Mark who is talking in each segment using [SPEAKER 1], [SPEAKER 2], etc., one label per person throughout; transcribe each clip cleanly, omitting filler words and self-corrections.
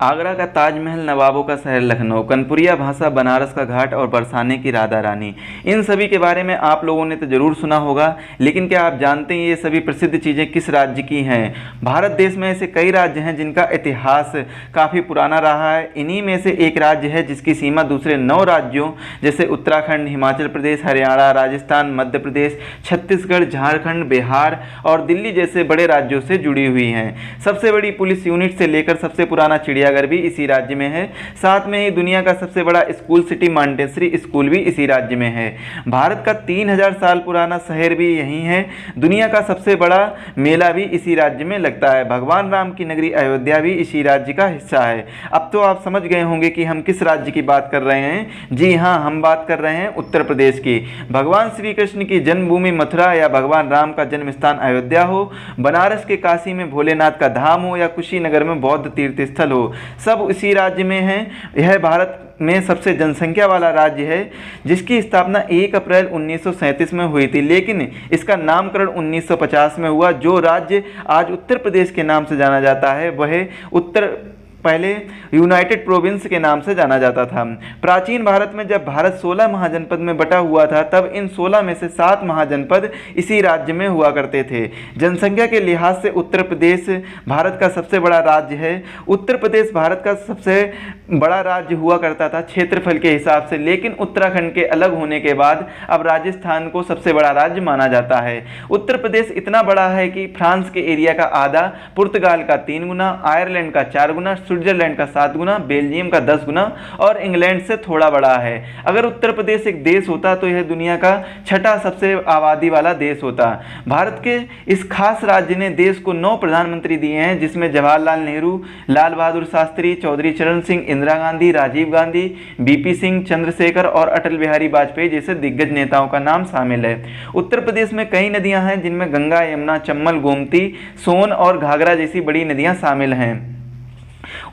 [SPEAKER 1] आगरा का ताजमहल, नवाबों का शहर लखनऊ, कनपुरिया भाषा, बनारस का घाट और बरसाने की राधा रानी, इन सभी के बारे में आप लोगों ने तो ज़रूर सुना होगा। लेकिन क्या आप जानते हैं ये सभी प्रसिद्ध चीज़ें किस राज्य की हैं? भारत देश में ऐसे कई राज्य हैं जिनका इतिहास काफ़ी पुराना रहा है। इन्हीं में से एक राज्य है जिसकी सीमा दूसरे 9 राज्यों जैसे उत्तराखंड, हिमाचल प्रदेश, हरियाणा, राजस्थान, मध्य प्रदेश, छत्तीसगढ़, झारखंड, बिहार और दिल्ली जैसे बड़े राज्यों से जुड़ी हुई हैं। सबसे बड़ी पुलिस यूनिट से लेकर सबसे पुराना चिड़ियाघर भी इसी राज्य में है। साथ में ही दुनिया का सबसे बड़ा स्कूल सिटी मॉन्टेसरी स्कूल भी इसी राज्य में है। भारत का 3000 साल पुराना शहर भी यहीं है। दुनिया का सबसे बड़ा मेला भी इसी राज्य में लगता है। भगवान राम की नगरी अयोध्या भी इसी राज्य का हिस्सा है। अब तो आप समझ गए होंगे कि हम किस राज्य की बात कर रहे हैं। जी हाँ, हम बात कर रहे हैं उत्तर प्रदेश की। भगवान श्री कृष्ण की जन्मभूमि मथुरा या भगवान राम का जन्म स्थान अयोध्या हो, बनारस के काशी में भोलेनाथ का धाम हो या कुशीनगर में बौद्ध तीर्थ स्थल हो, सब इसी राज्य में है। यह भारत में सबसे जनसंख्या वाला राज्य है जिसकी स्थापना 1 अप्रैल 1937 में हुई थी, लेकिन इसका नामकरण 1950 में हुआ। जो राज्य आज उत्तर प्रदेश के नाम से जाना जाता है वह पहले यूनाइटेड प्रोविंस के नाम से जाना जाता था। प्राचीन भारत में जब भारत 16 महाजनपद में बटा हुआ था तब इन 16 में से 7 महाजनपद इसी राज्य में हुआ करते थे। जनसंख्या के लिहाज से उत्तर प्रदेश भारत का सबसे बड़ा राज्य है। उत्तर प्रदेश भारत का सबसे बड़ा राज्य हुआ करता था क्षेत्रफल के हिसाब से, लेकिन उत्तराखंड के अलग होने के बाद अब राजस्थान को सबसे बड़ा राज्य माना जाता है। उत्तर प्रदेश इतना बड़ा है कि फ्रांस के एरिया का आधा, पुर्तगाल का 3 गुना, आयरलैंड का 4 गुना, स्विट्जरलैंड का 7 गुना, बेल्जियम का 10 गुना और इंग्लैंड से थोड़ा बड़ा है। अगर उत्तर प्रदेश एक देश होता तो यह दुनिया का 6ठा सबसे आबादी वाला देश होता। भारत के इस खास राज्य ने देश को 9 प्रधानमंत्री दिए हैं, जिसमें जवाहरलाल नेहरू, लाल बहादुर शास्त्री, चौधरी चरण सिंह, इंदिरा गांधी, राजीव गांधी, बीपी सिंह, चंद्रशेखर और अटल बिहारी वाजपेयी जैसे दिग्गज नेताओं का नाम शामिल है। उत्तर प्रदेश में कई नदियां हैं जिनमें गंगा, यमुना, चंबल, गोमती, सोन और घाघरा जैसी बड़ी नदियां शामिल हैं।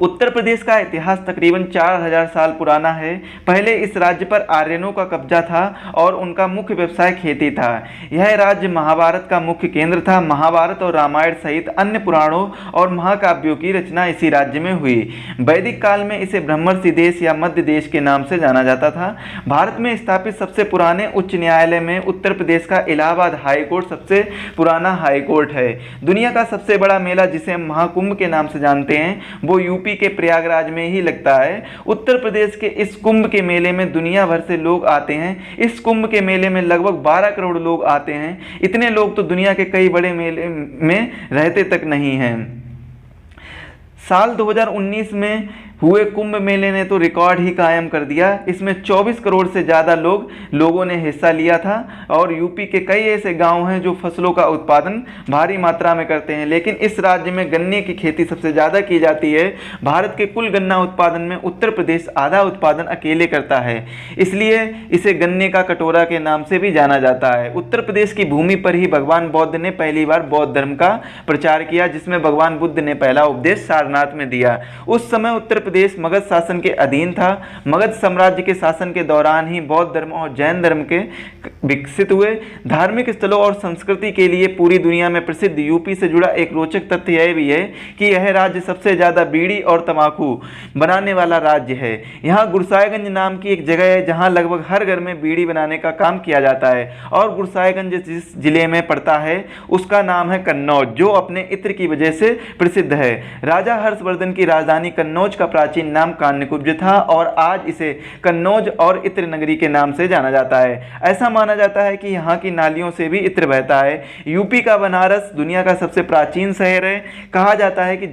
[SPEAKER 1] उत्तर प्रदेश का इतिहास तकरीबन 4000 साल पुराना है। पहले इस राज्य पर आर्यनों का कब्जा था और उनका मुख्य व्यवसाय खेती था। यह राज्य महाभारत का मुख्य केंद्र था। महाभारत और रामायण सहित अन्य पुराणों और महाकाव्यों की रचना इसी राज्य में हुई। वैदिक काल में इसे ब्रह्मर्षि देश या मध्य देश के नाम से जाना जाता था। भारत में स्थापित सबसे पुराने उच्च न्यायालय में उत्तर प्रदेश का इलाहाबाद हाई कोर्ट सबसे पुराना हाई कोर्ट है। दुनिया का सबसे बड़ा मेला जिसे हम महाकुंभ के नाम से जानते हैं वो यूपी के प्रयागराज में ही लगता है। उत्तर प्रदेश के इस कुंभ के मेले में दुनिया भर से लोग आते हैं। इस कुंभ के मेले में लगभग 12 करोड़ लोग आते हैं। इतने लोग तो दुनिया के कई बड़े मेले में रहते तक नहीं हैं। साल 2019 में हुए कुंभ मेले ने तो रिकॉर्ड ही कायम कर दिया। इसमें 24 करोड़ से ज़्यादा लोगों ने हिस्सा लिया था और यूपी के कई ऐसे गांव हैं जो फसलों का उत्पादन भारी मात्रा में करते हैं, लेकिन इस राज्य में गन्ने की खेती सबसे ज़्यादा की जाती है। भारत के कुल गन्ना उत्पादन में उत्तर प्रदेश आधा उत्पादन अकेले करता है, इसलिए इसे गन्ने का कटोरा के नाम से भी जाना जाता है। उत्तर प्रदेश की भूमि पर ही भगवान बौद्ध ने पहली बार बौद्ध धर्म का प्रचार किया, जिसमें भगवान बुद्ध ने पहला उपदेश सारनाथ में दिया। उस समय उत्तर प्रदेश मगध शासन के अधीन था। मगध साम्राज्य के शासन के दौरान ही बौद्ध धर्म और जैन धर्म के विकसित हुए। धार्मिक स्थलों और संस्कृति के लिए पूरी दुनिया में प्रसिद्ध यूपी से जुड़ा एक रोचक तथ्य यह भी है कि यह राज्य सबसे ज्यादा बीड़ी और तंबाकू बनाने वाला राज्य है। यहाँ गुरसाईगंज नाम की एक जगह है जहाँ लगभग हर घर में बीड़ी बनाने का काम किया जाता है और गुरसाईगंज जिस जिले में पड़ता है उसका नाम है कन्नौज, जो अपने इत्र की वजह से प्रसिद्ध है। राजा हर्षवर्धन की राजधानी कन्नौज का प्राचीन नाम कान्यकुब्ज था और आज इसे कन्नौज और इत्र नगरी के नाम से जाना जाता है। ऐसा माना जाता है कि यहाँ की नालियों से भी इत्र बहता है। यूपी का बनारस दुनिया का सबसे प्राचीन शहर है। कहा जाता है कि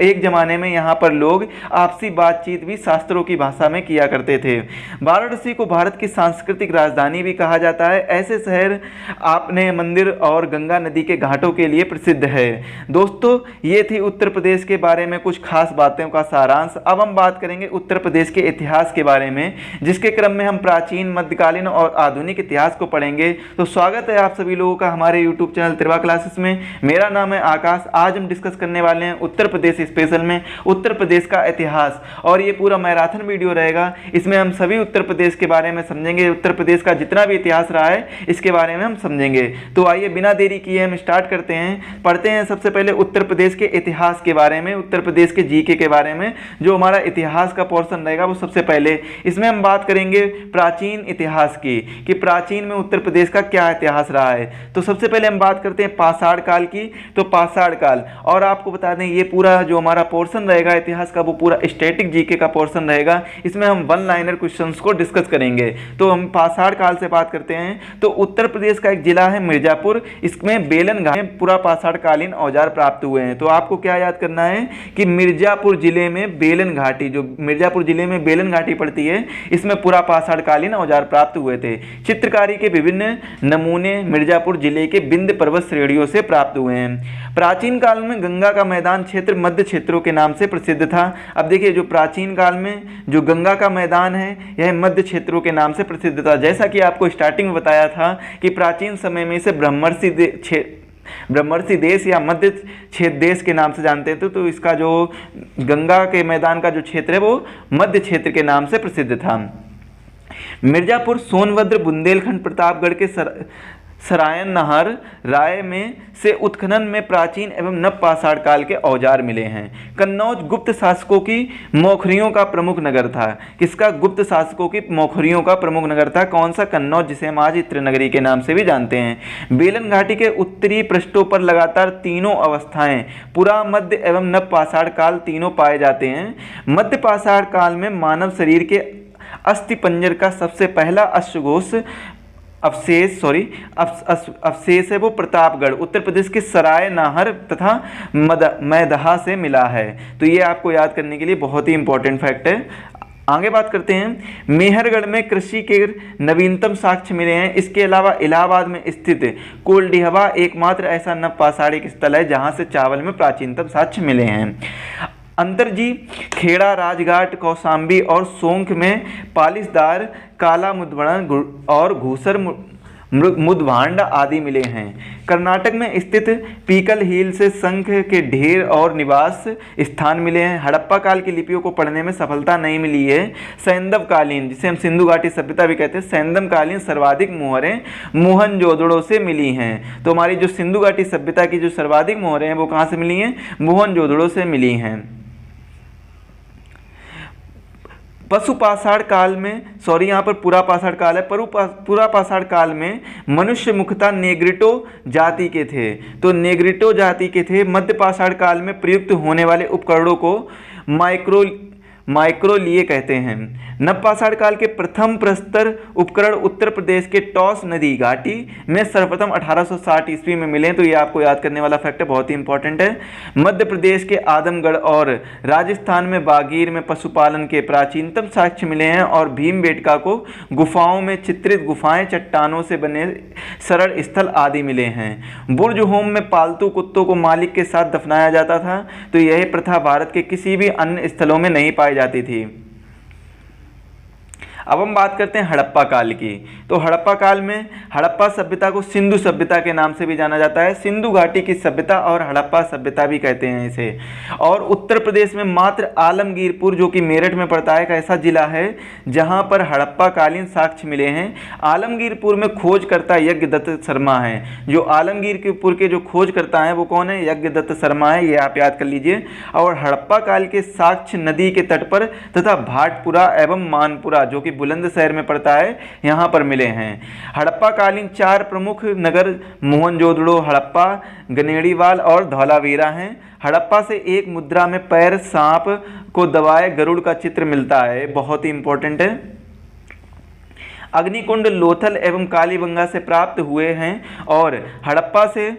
[SPEAKER 1] एक जमाने में यहाँ पर लोग आपसी बातचीत भी शास्त्रों की भाषा में किया करते थे। वाराणसी को भारत की सांस्कृतिक राजधानी भी कहा जाता है। ऐसे शहर आपने मंदिर और गंगा नदी के घाटों के लिए प्रसिद्ध है। दोस्तों, ये थी उत्तर प्रदेश के बारे में कुछ खास बातों का सारांश। अब हम बात करेंगे उत्तर प्रदेश के इतिहास के बारे में, जिसके क्रम में हम प्राचीन, मध्यकालीन और आधुनिक इतिहास को पढ़ेंगे। तो स्वागत है आप सभी लोगों का हमारे YouTube चैनल त्रिवा क्लासेस में। मेरा नाम है आकाश। आज हम डिस्कस करने वाले हैं उत्तर प्रदेश स्पेशल में उत्तर प्रदेश का इतिहास, और ये पूरा मैराथन वीडियो रहेगा। इसमें हम सभी उत्तर प्रदेश के बारे में समझेंगे। उत्तर प्रदेश का जितना भी इतिहास रहा है इसके बारे में हम समझेंगे। तो आइए बिना देरी किए हम स्टार्ट करते हैं, पढ़ते हैं। सबसे पहले उत्तर प्रदेश के इतिहास के बारे में, उत्तर प्रदेश के जीके के बारे में में जो हमारा इतिहास का पोर्शन रहेगा वो सबसे पहले, इसमें हम बात करेंगे प्राचीन इतिहास की कि प्राचीन में उत्तर प्रदेश का क्या इतिहास रहा है। तो सबसे पहले हम बात करते हैं पाषाण काल की। तो पाषाण काल, और आपको बता दें ये पूरा जो हमारा पोर्शन रहेगा इतिहास का वो पूरा स्टैटिक जीके का पोर्शन रहेगा, इसमें हम वन लाइनर क्वेश्चंस को डिस्कस करेंगे। तो हम पाषाण काल से बात करते हैं। तो उत्तर प्रदेश का एक जिला है मिर्जापुर, इसमें बेलन घाटी में पूरा पाषाण कालीन औजार प्राप्त हुए हैं। तो आपको क्या याद करना है कि मिर्जापुर जिले में बेलन घाटी, जो मिर्जापुर जिले में बेलन घाटी पड़ती है, इसमें पूरा पाषाण कालीन औजार प्राप्त हुए थे। चित्रकारी के विभिन्न नमूने मिर्जापुर जिले के विंध्य पर्वत श्रेणियों से प्राप्त हुए हैं। प्राचीन काल में गंगा का मैदान क्षेत्र मध्य क्षेत्रों के नाम से प्रसिद्ध था। अब देखिए जो प्राचीन काल में जो गंगा का मैदान है यह मध्य क्षेत्रों के नाम से प्रसिद्ध था। जैसा कि आपको स्टार्टिंग में बताया था कि प्राचीन समय में इसे ब्रह्मर्षि देश या मध्य क्षेत्र देश के नाम से जानते थे। तो इसका जो गंगा के मैदान का जो क्षेत्र है वो मध्य क्षेत्र के नाम से प्रसिद्ध था। मिर्जापुर, सोनभद्र, बुंदेलखंड, प्रतापगढ़ के सरायन नहर राय में से उत्खनन में प्राचीन एवं नव पाषाण काल के औजार मिले हैं। कन्नौज गुप्त शासकों की मौखरियों का प्रमुख नगर था। किसका? गुप्त शासकों की मौखरियों का प्रमुख नगर था। कौन सा? कन्नौज, जिसे हम आज इत्रनगरी के नाम से भी जानते हैं। बेलन घाटी के उत्तरी पृष्ठों पर लगातार तीनों अवस्थाएं पुरा, मध्य एवं नव पाषाण काल तीनों पाए जाते हैं। मध्य पाषाण काल में मानव शरीर के अस्थिपंजर का सबसे पहला अश्वघोष अवशेष है वो प्रतापगढ़, उत्तर प्रदेश के सराय नाहर तथा मैदहा से मिला है। तो ये आपको याद करने के लिए बहुत ही इंपॉर्टेंट फैक्ट है। आगे बात करते हैं। मेहरगढ़ में कृषि के नवीनतम साक्ष्य मिले हैं। इसके अलावा इलाहाबाद में स्थित कोल्डिहवा एकमात्र ऐसा नवपाषाणिक स्थल है जहां से चावल में प्राचीनतम साक्ष्य मिले हैं। अंतरजी, खेड़ा, राजघाट, कौशाम्बी और सोंख में पालिशदार काला मुद्वर्ण और घूसर मुद्भांड आदि मिले हैं। कर्नाटक में स्थित पीकल हिल से शंख के ढेर और निवास स्थान मिले हैं। हड़प्पा काल की लिपियों को पढ़ने में सफलता नहीं मिली है। सैंधव कालीन, जिसे हम सिंधु घाटी सभ्यता भी कहते हैं, सैंधव कालीन सर्वाधिक मोहरें मोहनजोदड़ो से मिली हैं। तो हमारी जो सिंधु घाटी सभ्यता की जो सर्वाधिक मोहरें हैं वो कहाँ से मिली हैं? मोहनजोदड़ो से मिली हैं। पशु पाषाण काल में, सॉरी यहाँ पर पूरा पाषाण काल है, पूरा पाषाण काल में मनुष्य मुख्यतः नेग्रिटो जाति के थे। तो नेग्रिटो जाति के थे। मध्य पाषाण काल में प्रयुक्त होने वाले उपकरणों को माइक्रोलिए कहते हैं। नवपाषाण काल के प्रथम प्रस्तर उपकरण उत्तर प्रदेश के टॉस नदी घाटी में सर्वप्रथम 1860 ईस्वी में मिले। तो ये आपको याद करने वाला फैक्ट है, बहुत ही इंपॉर्टेंट है। मध्य प्रदेश के आदमगढ़ और राजस्थान में बागीर में पशुपालन के प्राचीनतम साक्ष्य मिले हैं। और भीमबेटका को गुफाओं में चित्रित गुफाएं, चट्टानों से बने सरल स्थल आदि मिले हैं। बुर्ज होम में पालतू कुत्तों को मालिक के साथ दफनाया जाता था। तो यह प्रथा भारत के किसी भी अन्य स्थलों में नहीं पाई जाती थी। अब हम बात करते हैं हड़प्पा काल की। तो हड़प्पा काल में हड़प्पा सभ्यता को सिंधु सभ्यता के नाम से भी जाना जाता है। सिंधु घाटी की सभ्यता और हड़प्पा सभ्यता भी कहते हैं इसे। और उत्तर प्रदेश में मात्र आलमगीरपुर, जो कि मेरठ में पड़ता है, एक ऐसा जिला है जहां पर हड़प्पा कालीन साक्ष्य मिले हैं। आलमगीरपुर में खोजकर्ता यज्ञदत्त शर्मा हैं। जो आलमगीरपुर के जो खोजकर्ता हैं वो कौन है? यज्ञदत्त शर्मा है, ये आप याद कर लीजिए। और हड़प्पा काल के साक्ष्य नदी के तट पर तथा भाटपुरा एवं मानपुरा, जो कि बुलंदशहर में पड़ता है, यहाँ पर मिले हैं। हड़प्पा कालीन 4 प्रमुख नगर मोहनजोदड़ो, हड़प्पा, गनेड़ीवाल और धौलावीरा हैं। हड़प्पा से एक मुद्रा में पैर सांप को दबाए गरुड़ का चित्र मिलता है, बहुत ही इंपॉर्टेंट है। अग्निकुंड लोथल एवं कालीबंगा से प्राप्त हुए हैं। और हड़प्पा से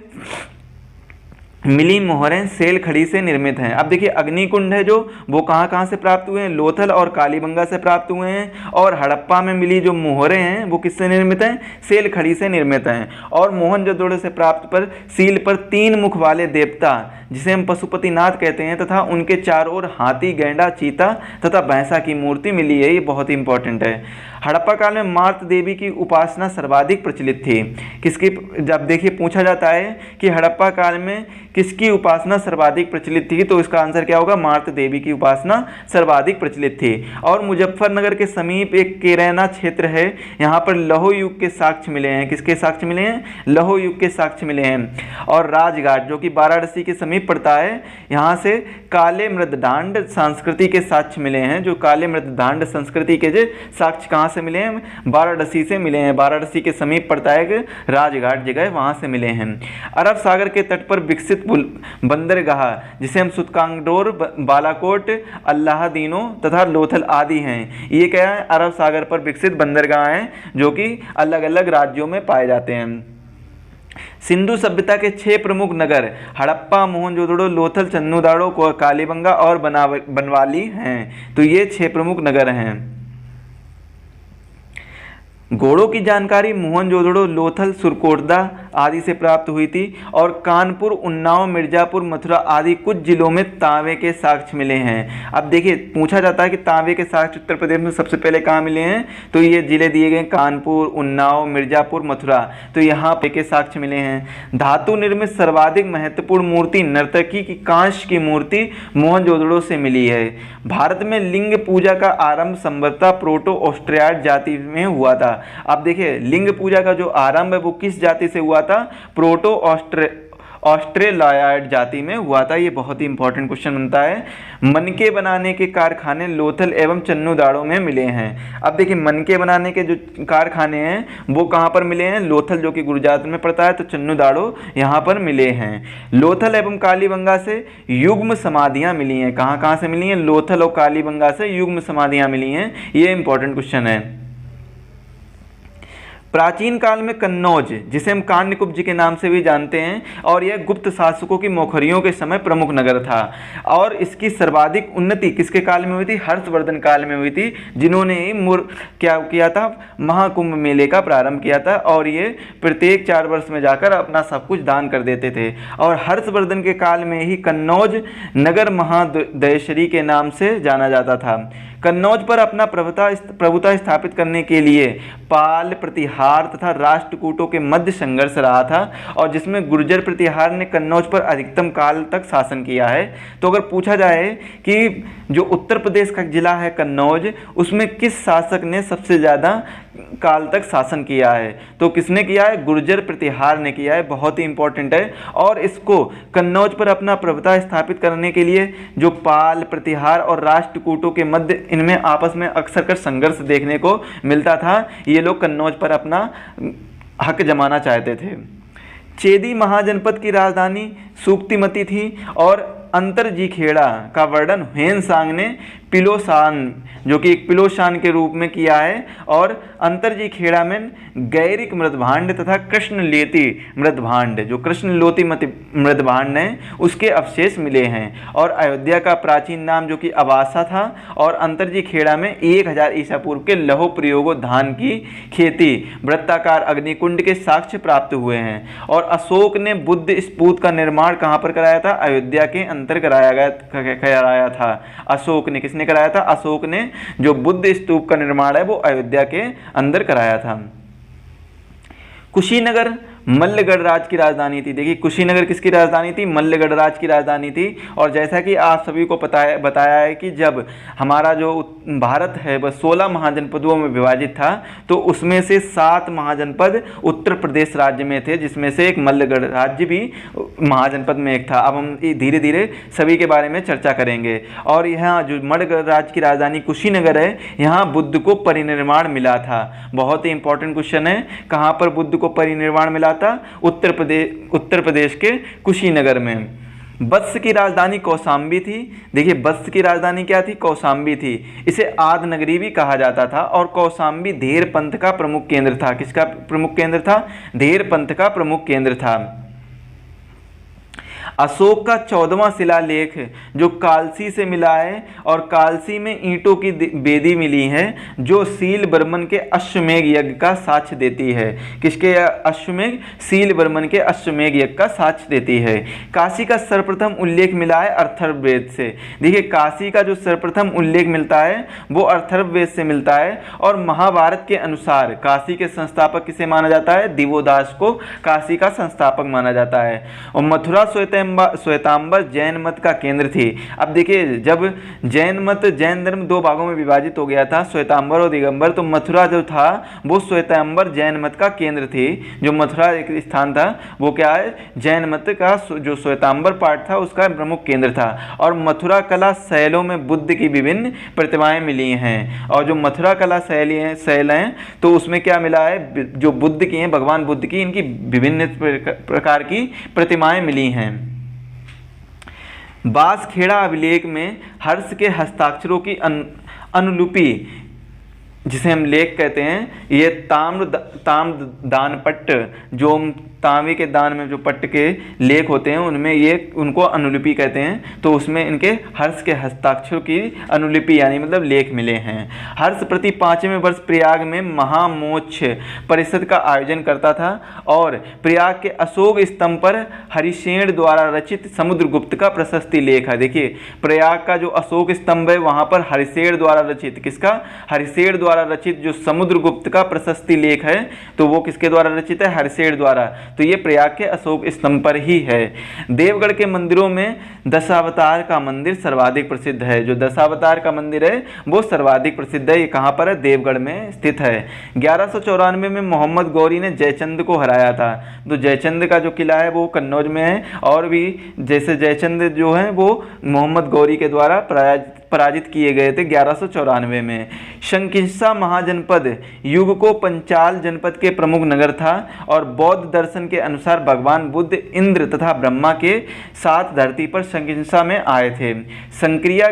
[SPEAKER 1] मिली मोहरें सेल खड़ी से निर्मित हैं। अब देखिए अग्निकुंड है जो वो कहाँ कहाँ से प्राप्त हुए हैं? लोथल और कालीबंगा से प्राप्त हुए हैं। और हड़प्पा में मिली जो मोहरें हैं वो किससे निर्मित हैं? सेल खड़ी से निर्मित हैं। और मोहनजोदड़ो से प्राप्त पर सील पर 3 मुख वाले देवता, जिसे हम पशुपतिनाथ कहते हैं, तथा उनके चारों ओर हाथी, गैंडा, चीता तथा भैंसा की मूर्ति मिली है। ये बहुत ही इंपॉर्टेंट है। हड़प्पा काल में मार्त देवी की उपासना सर्वाधिक प्रचलित थी। किसकी? जब देखिए पूछा जाता है कि हड़प्पा काल में किसकी उपासना सर्वाधिक प्रचलित थी, तो इसका आंसर क्या होगा? मार्त देवी की उपासना सर्वाधिक प्रचलित थी। और मुजफ्फरनगर के समीप एक केरैना क्षेत्र है, यहाँ पर लौह युग के साक्ष्य मिले हैं। किसके साक्ष्य मिले हैं? लौह युग के साक्ष्य मिले हैं। और राजघाट, जो कि वाराणसी के समीप समीप पड़ता है, यहाँ से काले मृदडांड संस्कृति के साक्ष्य मिले हैं। जो काले मृदडांड संस्कृति के जो साक्ष्य कहाँ से मिले हैं? वाराणसी से मिले हैं। वाराणसी के समीप पड़ता है एक राजघाट जगह, वहाँ से मिले हैं। अरब सागर के तट पर विकसित बंदरगाह जिसे हम सुतकांगडोर, बालाकोट, अल्लाहदीनो तथा लोथल आदि हैं, ये क्या है? अरब सागर पर विकसित बंदरगाह हैं जो कि अलग अलग राज्यों में पाए जाते हैं। सिंधु सभ्यता के 6 प्रमुख नगर हड़प्पा, मोहनजोदड़ो, लोथल, चन्नूदाड़ो, कालीबंगा और बनवाली हैं। तो ये 6 प्रमुख नगर हैं। घोड़ों की जानकारी मोहनजोदड़ो, लोथल, सुरकोटदा आदि से प्राप्त हुई थी और कानपुर, उन्नाव, मिर्जापुर, मथुरा आदि कुछ जिलों में तांबे के साक्ष्य मिले हैं। अब देखिए पूछा जाता है कि तांबे के साक्ष्य उत्तर प्रदेश में सबसे पहले कहाँ मिले हैं? तो ये जिले दिए गए कानपुर, उन्नाव, मिर्जापुर, मथुरा, तो यहाँ पे के साक्ष्य मिले हैं। धातु निर्मित सर्वाधिक महत्वपूर्ण मूर्ति नर्तकी की कांस्य की मूर्ति मोहनजोदड़ो से मिली है। भारत में लिंग पूजा का आरंभ संभवतः प्रोटो ऑस्ट्रियाड जाति में हुआ था। अब देखिए लिंग पूजा का जो आरंभ है वो किस जाति से हुआ था? प्रोटो ऑस्ट्रेलॉयड जाति में हुआ था। ये बहुत ही इंपॉर्टेंट क्वेश्चन बनता है। मनके बनाने के कारखाने लोथल एवं चन्नूदाड़ो में मिले हैं। अब देखिए मनके बनाने के जो कारखाने हैं वो कहाँ पर मिले हैं? लोथल जो कि गुजरात में पड़ता है, तो चन्नूदाड़ो यहाँ पर मिले हैं। लोथल एवं कालीबंगा से युग्म समाधियाँ मिली हैं। कहाँ कहाँ से मिली हैं? लोथल और कालीबंगा से युग्म समाधियाँ मिली हैं। ये इंपॉर्टेंट क्वेश्चन है। प्राचीन काल में कन्नौज, जिसे हम कान्यकुब्ज के नाम से भी जानते हैं, और यह गुप्त शासकों की मोखरियों के समय प्रमुख नगर था और इसकी सर्वाधिक उन्नति किसके काल में हुई थी? हर्षवर्धन काल में हुई थी, जिन्होंने क्या किया था? महाकुंभ मेले का प्रारंभ किया था और ये प्रत्येक 4 वर्ष में जाकर अपना सब कुछ दान कर देते थे। और हर्षवर्धन के काल में ही कन्नौज नगर महादयश्री के नाम से जाना जाता था। कन्नौज पर अपना प्रभुता स्थापित करने के लिए पाल, प्रतिहार तथा राष्ट्रकूटों के मध्य संघर्ष रहा था और जिसमें गुर्जर प्रतिहार ने कन्नौज पर अधिकतम काल तक शासन किया है। तो अगर पूछा जाए कि जो उत्तर प्रदेश का जिला है कन्नौज, उसमें किस शासक ने सबसे ज़्यादा काल तक शासन किया है? तो किसने किया है? गुर्जर प्रतिहार ने किया है। बहुत ही इंपॉर्टेंट है। और इसको कन्नौज पर अपना प्रभुता स्थापित करने के लिए जो पाल, प्रतिहार और राष्ट्रकूटों के मध्य इनमें आपस में अक्सर कर संघर्ष देखने को मिलता था। ये लोग कन्नौज पर अपना हक जमाना चाहते थे। चेदी महाजनपद की राजधानी सूक्तिमती थी और अंतरजीखेड़ा का वर्णन ह्वेनसांग ने पिलोसान, जो कि एक पिलोशान के रूप में किया है, और अंतरजीखेड़ा में गैरिक मृदभांड तथा कृष्णलेती मृदभांड, जो कृष्णलोती मृदभांड है उसके अवशेष मिले हैं। और अयोध्या का प्राचीन नाम जो कि अवासा था और अंतरजीखेड़ा में 1000 ईसा पूर्व के लौह प्रयोगो धान की खेती, वृत्ताकार अग्निकुंड के साक्ष्य प्राप्त हुए हैं। और अशोक ने बुद्ध स्तूप का निर्माण कहाँ पर कराया था? अयोध्या के अंतर कराया था। अशोक ने, किसने कराया था? अशोक ने जो बुद्ध स्तूप का निर्माण है वो अयोध्या के अंदर कराया था। कुशीनगर मल्लगढ़ राज की राजधानी थी। देखिए कुशीनगर किसकी राजधानी थी? मल्लगढ़ राज की राजधानी थी। और जैसा कि आप सभी को बताया है कि जब हमारा जो भारत है वह 16 महाजनपदों में विभाजित था, तो उसमें से 7 महाजनपद उत्तर प्रदेश राज्य में थे, जिसमें से एक मल्लगढ़ राज्य भी महाजनपद में एक था। अब हम धीरे धीरे सभी के बारे में चर्चा करेंगे। और यहाँ जो मल्लगढ़ राज्य की राजधानी कुशीनगर है, यहाँ बुद्ध को परिनिर्वाण मिला था। बहुत ही इंपॉर्टेंट क्वेश्चन है, कहाँ पर बुद्ध को परिनिर्वाण मिला था? उत्तर प्रदेश के कुशीनगर में। वत्स की राजधानी कौशाम्बी थी। देखिए वत्स की राजधानी क्या थी? कौशाम्बी थी। इसे आद नगरी भी कहा जाता था और कौशाम्बी धेर पंथ का प्रमुख केंद्र था। किसका प्रमुख केंद्र था? धेर पंथ का प्रमुख केंद्र था। अशोक का 14वां शिलालेख जो कालसी से मिला है, और कालसी में ईंटों की बेदी मिली है जो सील बर्मन के अश्वमेध यज्ञ का साक्ष्य देती है। किसके अश्वमेध? सील बर्मन के अश्वमेध यज्ञ का साक्ष्य देती है। काशी का सर्वप्रथम उल्लेख मिला है अथर्ववेद से। देखिए काशी का जो सर्वप्रथम उल्लेख मिलता है वो अथर्ववेद से मिलता है। और महाभारत के अनुसार काशी के संस्थापक किसे माना जाता है? दिवोदास को काशी का संस्थापक माना जाता है। और मथुरा श्वेत श्वेतांबर जैन मत का केंद्र थी। अब देखिए, जब जैन धर्म दो भागों में विभाजित हो गया था, श्वेतांबर और दिगंबर, तो मथुरा जो था वो श्वेतांबर जैन मत का केंद्र थी। जो मथुरा एक स्थान था वो क्या है, जैन मत का जो श्वेतांबर पार्ट था उसका प्रमुख केंद्र था। और मथुरा कला शैलों में बुद्ध की विभिन्न प्रतिमाएं मिली हैं। और जो मथुरा कला शैल हैं तो उसमें क्या मिला है, जो बुद्ध की हैं, भगवान बुद्ध की, इनकी विभिन्न प्रकार की प्रतिमाएं मिली हैं। बांसखेड़ा अभिलेख में हर्ष के हस्ताक्षरों की अनुलिपि, जिसे हम लेख कहते हैं, ये ताम्र दानपट्ट, जो तांबे के दान में जो पट्ट के लेख होते हैं उनमें ये उनको अनुलिपि कहते हैं। तो उसमें इनके हर्ष के हस्ताक्षर की अनुलिपि यानी मतलब लेख मिले हैं। हर्ष प्रति 5वें वर्ष प्रयाग में महामोक्ष परिषद का आयोजन करता था और प्रयाग के अशोक स्तंभ पर हरिसेन द्वारा रचित समुद्रगुप्त का प्रशस्ति लेख है। देखिए, प्रयाग का जो अशोक स्तंभ है वहाँ पर हरिसेन द्वारा रचित, किसका, हरिसेन द्वारा रचित जो समुद्रगुप्त का प्रशस्ति लेख है, तो वो किसके द्वारा रचित है, हरिसेन द्वारा। तो ये प्रयाग के अशोक स्तंभ पर ही है। देवगढ़ के मंदिरों में दशावतार का मंदिर सर्वाधिक प्रसिद्ध है। जो दशावतार का मंदिर है वो सर्वाधिक प्रसिद्ध है। ये कहाँ पर है, देवगढ़ में स्थित है। 1194 में मोहम्मद गौरी ने जयचंद को हराया था। तो जयचंद का जो किला है वो कन्नौज में है। और भी जैसे जयचंद जो है वो मोहम्मद गौरी के द्वारा पराजित किए गए थे 1194 में। शंकिसा महाजनपद युग को पंचाल जनपद के प्रमुख नगर था और बौद्ध दर्शन के अनुसार भगवान बुद्ध इंद्र तथा ब्रह्मा के साथ धरती पर शंकिसा में आए थे। संक्रिया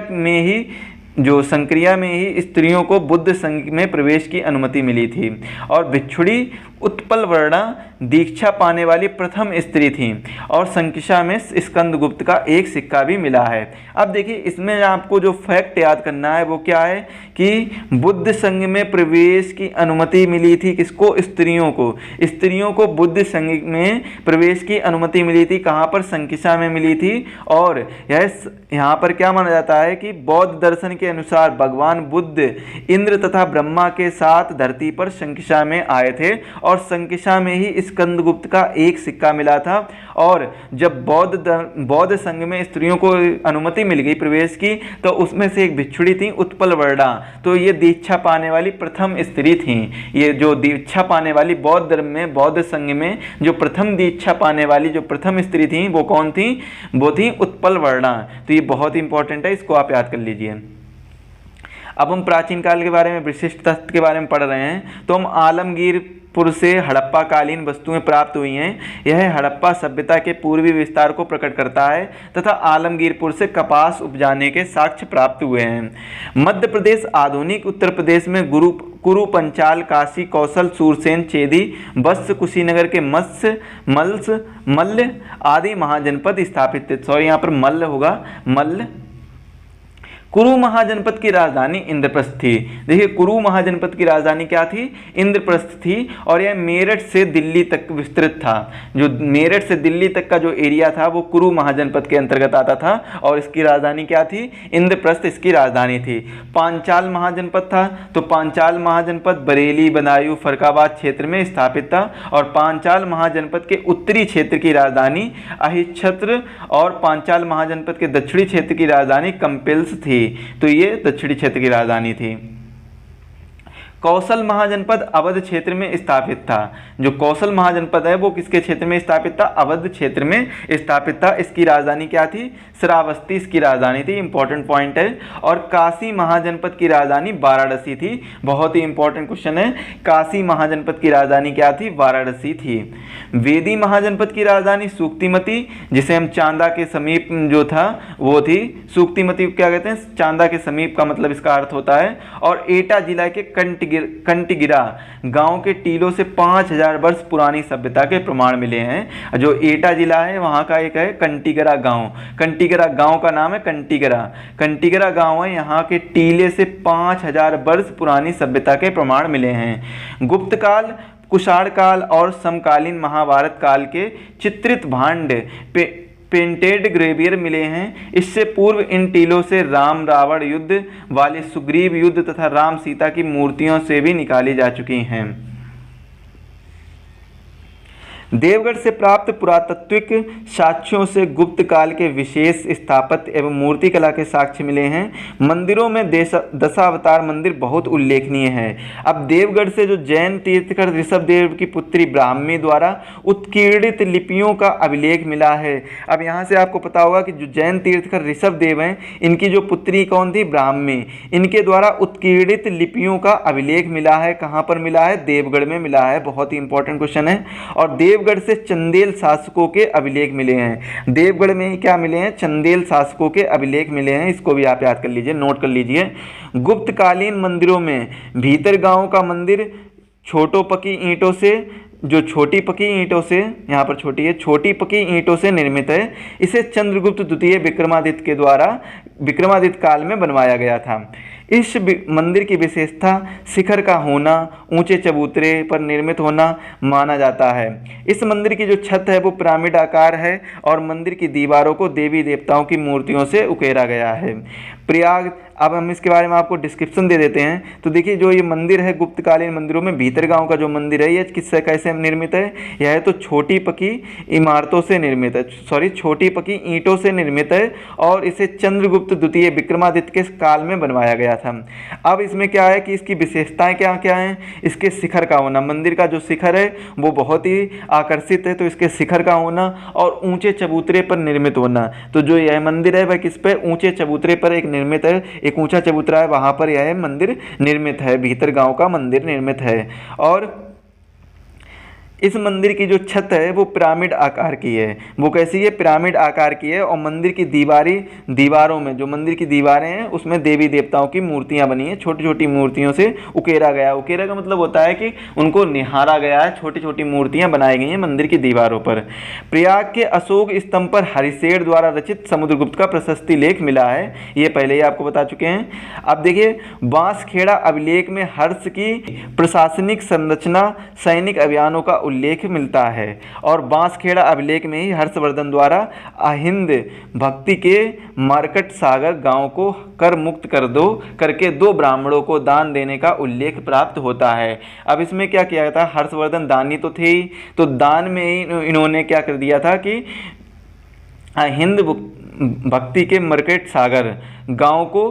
[SPEAKER 1] में ही स्त्रियों को बुद्ध संघ में प्रवेश की अनुमति मिली थी। और भिक्षुड़ी उत्पल वर्णा दीक्षा पाने वाली प्रथम स्त्री थी। और संकिसा में स्कंदगुप्त का एक सिक्का भी मिला है। अब देखिए, इसमें आपको जो फैक्ट याद करना है वो क्या है कि बुद्ध संघ में प्रवेश की अनुमति मिली थी किसको, स्त्रियों को बुद्ध संघ में प्रवेश की अनुमति मिली थी। कहाँ पर, संकिसा में मिली थी। और यहाँ पर क्या माना जाता है कि बौद्ध दर्शन के अनुसार भगवान बुद्ध इंद्र तथा ब्रह्मा के साथ धरती पर संकिसा में आए थे और संकिसा में ही स्कंदगुप्त का एक सिक्का मिला था। और जब बौद्ध संघ में स्त्रियों को अनुमति मिल गई प्रवेश की, तो उसमें से एक भिक्षुड़ी थी उत्पल वर्णा। तो ये दीक्षा पाने वाली प्रथम स्त्री थी। ये जो दीक्षा पाने वाली बौद्ध धर्म में, बौद्ध संघ में जो प्रथम दीक्षा पाने वाली जो प्रथम स्त्री थी वो कौन थी, वो थी उत्पल वर्णा। तो ये बहुत इंपॉर्टेंट है, इसको आप याद कर लीजिए। अब हम प्राचीन काल के बारे में, विशिष्ट तत्व के बारे में पढ़ रहे हैं। तो हम आलमगीरपुर से हड़प्पा कालीन वस्तुएं प्राप्त हुई हैं। यह हड़प्पा सभ्यता के पूर्वी विस्तार को प्रकट करता है तथा आलमगीरपुर से कपास उपजाने के साक्ष्य प्राप्त हुए हैं। मध्य प्रदेश, आधुनिक उत्तर प्रदेश में कुरु, पंचाल, काशी, कौशल, सूरसेन, चेदी, वत्स, कुशीनगर के मल्ल आदि महाजनपद स्थापित थे। सॉरी, यहाँ पर मल्ल होगा, मल्ल। कुरु महाजनपद की राजधानी इंद्रप्रस्थ थी। देखिए, कुरु महाजनपद की राजधानी क्या थी, इंद्रप्रस्थ थी। और यह मेरठ से दिल्ली तक विस्तृत था। जो मेरठ से दिल्ली तक का जो एरिया था वो कुरु महाजनपद के अंतर्गत आता था। और इसकी राजधानी क्या थी, इंद्रप्रस्थ इसकी राजधानी थी। पांचाल महाजनपद था। तो पांचाल महाजनपद बरेली, बदायूं, फरक्काबाद क्षेत्र में स्थापित था। और पांचाल महाजनपद के उत्तरी क्षेत्र की राजधानी अहिच्छत्र और पांचाल महाजनपद के दक्षिणी क्षेत्र की राजधानी कंपिल्स थी। तो ये दक्षिणी क्षेत्र की राजधानी थी। कौशल महाजनपद अवध क्षेत्र में स्थापित था। जो कौशल महाजनपद है वो किसके क्षेत्र में स्थापित था, अवध क्षेत्र में स्थापित था। इसकी राजधानी क्या थी, श्रावस्ती इसकी राजधानी थी। इंपॉर्टेंट पॉइंट है। और काशी महाजनपद की राजधानी वाराणसी थी। बहुत ही इंपॉर्टेंट क्वेश्चन है। काशी महाजनपद की राजधानी क्या थी, वाराणसी थी। वेदी महाजनपद की राजधानी सूक्तिमती, जिसे हम चांदा के समीप जो था वो थी। सूक्तिमती क्या कहते हैं, चांदा के समीप का मतलब इसका अर्थ होता है। और एटा जिला के कंटीगिरा गांव के टीलों से 5000 वर्ष पुरानी सभ्यता के प्रमाण मिले हैं। जो एटा जिला है वहां का एक है कंटीगिरा गांव। कंटीगिरा गांव का नाम है कंटीगिरा। कंटीगिरा गांव है, यहाँ के टीले से 5000 वर्ष पुरानी सभ्यता के प्रमाण मिले हैं। गुप्त काल, कुषाण काल और समकालीन महाभारत काल के चित्रित भांड पेंटेड ग्रेवियर मिले हैं। इससे पूर्व इन टीलों से राम रावण युद्ध वाले सुग्रीव युद्ध तथा राम सीता की मूर्तियों से भी निकाली जा चुकी हैं। देवगढ़ से प्राप्त पुरातात्विक साक्ष्यों से गुप्त काल के विशेष स्थापत्य एवं मूर्ति कला के साक्ष्य मिले हैं। मंदिरों में दशावतार मंदिर बहुत उल्लेखनीय है। अब देवगढ़ से जो जैन तीर्थकर ऋषभ देव की पुत्री ब्राह्मी द्वारा उत्कीर्णित लिपियों का अभिलेख मिला है। अब यहाँ से आपको पता होगा कि जो जैन तीर्थकर ऋषभ देव हैं, इनकी जो पुत्री कौन थी? ब्राह्मी। इनके द्वारा उत्कीर्णित लिपियों का अभिलेख मिला है। कहाँ पर मिला है? देवगढ़ में मिला है। बहुत ही इंपॉर्टेंट क्वेश्चन है। और देवगढ़ से चंदेल शासकों के अभिलेख मिले हैं। देवगढ़ में ही क्या मिले हैं? चंदेल शासकों के अभिलेख मिले हैं। इसको भी आप याद कर लीजिए, नोट कर लीजिए। गुप्तकालीन मंदिरों में भीतर गांव का मंदिर छोटो पकी ईंटों से, जो छोटी पकी ईंटों से, यहाँ पर छोटी है, छोटी पकी ईंटों से निर्मित है। इसे चंद्रगुप्त द्वितीय विक्रमादित्य के द्वारा विक्रमादित्य काल में बनवाया गया था। इस मंदिर की विशेषता शिखर का होना, ऊंचे चबूतरे पर निर्मित होना माना जाता है। इस मंदिर की जो छत है वो पिरामिड आकार है और मंदिर की दीवारों को देवी देवताओं की मूर्तियों से उकेरा गया है। प्रयाग, अब हम इसके बारे में आपको डिस्क्रिप्शन दे देते हैं। तो देखिए, जो ये मंदिर है गुप्तकालीन मंदिरों में भीतर गांव का जो मंदिर है, ये किससे कैसे निर्मित है? यह तो छोटी पकी इमारतों से निर्मित है, छोटी पकी ईंटों से निर्मित है और इसे चंद्रगुप्त द्वितीय विक्रमादित्य के काल में बनवाया गया था। अब इसमें क्या है कि इसकी विशेषताएं क्या क्या हैं? इसके शिखर का होना, मंदिर का जो शिखर है वो बहुत ही आकर्षित है, तो इसके शिखर का होना और ऊंचे चबूतरे पर निर्मित होना। तो जो यह मंदिर है वह किस पे? ऊंचे चबूतरे पर एक निर्मित है, एक ऊंचा चबूतरा है, वहां पर यह मंदिर निर्मित है, भीतर गांव का मंदिर निर्मित है। और इस मंदिर की जो छत है वो पिरामिड आकार की है। वो कैसी है? पिरामिड आकार की है। और मंदिर की दीवारों में, जो मंदिर की दीवारें हैं उसमें देवी देवताओं की मूर्तियां बनी हैं, छोटी छोटी मूर्तियों से उकेरा गया। उकेरा का मतलब होता है कि उनको निहारा गया है, छोटी छोटी मूर्तियां बनाई गई हैं मंदिर की दीवारों पर। प्रयाग के अशोक स्तंभ पर हरिशेर द्वारा रचित समुद्रगुप्त का प्रशस्ति लेख मिला है, ये पहले ही आपको बता चुके हैं। अब देखिए, बांसखेड़ा अभिलेख में हर्ष की प्रशासनिक संरचना, सैनिक अभियानों का उल्लेख मिलता है। और बांसखेड़ा अभिलेख में ही हर्षवर्धन द्वारा अहिंद भक्ति के मार्कट सागर गांव को कर मुक्त कर दो करके 2 ब्राह्मणों को दान देने का उल्लेख प्राप्त होता है। अब इसमें क्या किया था? हर्षवर्धन दानी तो थे ही, तो दान में ही इन्होंने क्या कर दिया था कि अहिंद भक्ति के मार्कट सागर गांव को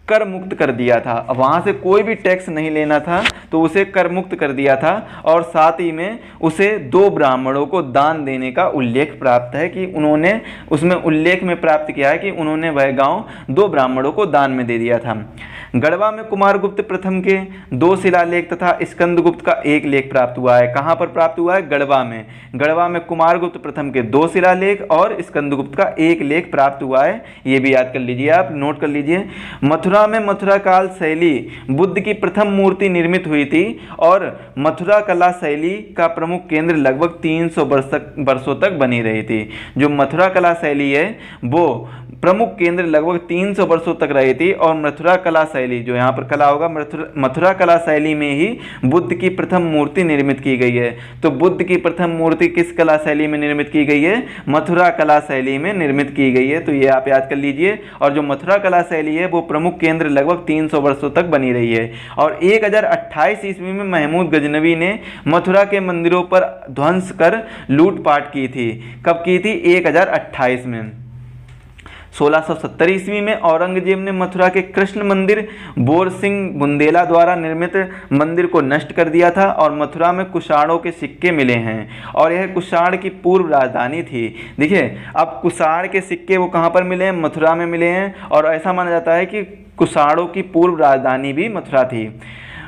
[SPEAKER 1] कर मुक्त कर दिया था। अब वहाँ से कोई भी टैक्स नहीं लेना था, तो उसे कर मुक्त कर दिया था। और साथ ही में उसे 2 ब्राह्मणों को दान देने का उल्लेख प्राप्त है कि उन्होंने, उसमें उल्लेख में प्राप्त किया है कि उन्होंने वह गांव 2 ब्राह्मणों को दान में दे दिया था। गढ़वा में कुमारगुप्त प्रथम के 2 शिलालेख तथा स्कंदगुप्त का 1 लेख प्राप्त हुआ है। कहाँ पर प्राप्त हुआ है? गढ़वा में। गढ़वा में कुमारगुप्त प्रथम के 2 शिलालेख और स्कंदगुप्त का 1 लेख प्राप्त हुआ है। ये भी याद कर लीजिए, आप नोट कर लीजिए। मथुरा में मथुरा काल शैली बुद्ध की प्रथम मूर्ति निर्मित हुई थी और मथुरा कला शैली का प्रमुख केंद्र लगभग 300 वर्षों तक बनी रही थी। जो मथुरा कला शैली है वो प्रमुख केंद्र लगभग 300 वर्षों तक रही थी। और मथुरा कला शैली, जो यहाँ पर कला होगा, मथुरा कला शैली में ही बुद्ध की प्रथम मूर्ति निर्मित की गई है। तो बुद्ध की प्रथम मूर्ति किस कला शैली में निर्मित की गई है? मथुरा कला शैली में निर्मित की गई है। तो ये आप याद कर लीजिए। और जो मथुरा कला शैली है वो प्रमुख केंद्र लगभग 300 वर्षों तक बनी रही है। और 1028 ईस्वी में महमूद गजनवी ने मथुरा के मंदिरों पर ध्वंस कर लूटपाट की थी। कब की थी? 1028 में। 1670 ईस्वी में औरंगजेब ने मथुरा के कृष्ण मंदिर बोर सिंह बुंदेला द्वारा निर्मित मंदिर को नष्ट कर दिया था। और मथुरा में कुषाणों के सिक्के मिले हैं और यह कुषाण की पूर्व राजधानी थी। देखिए, अब कुषाण के सिक्के वो कहाँ पर मिले हैं? मथुरा में मिले हैं। और ऐसा माना जाता है कि कुषाणों की पूर्व राजधानी भी मथुरा थी।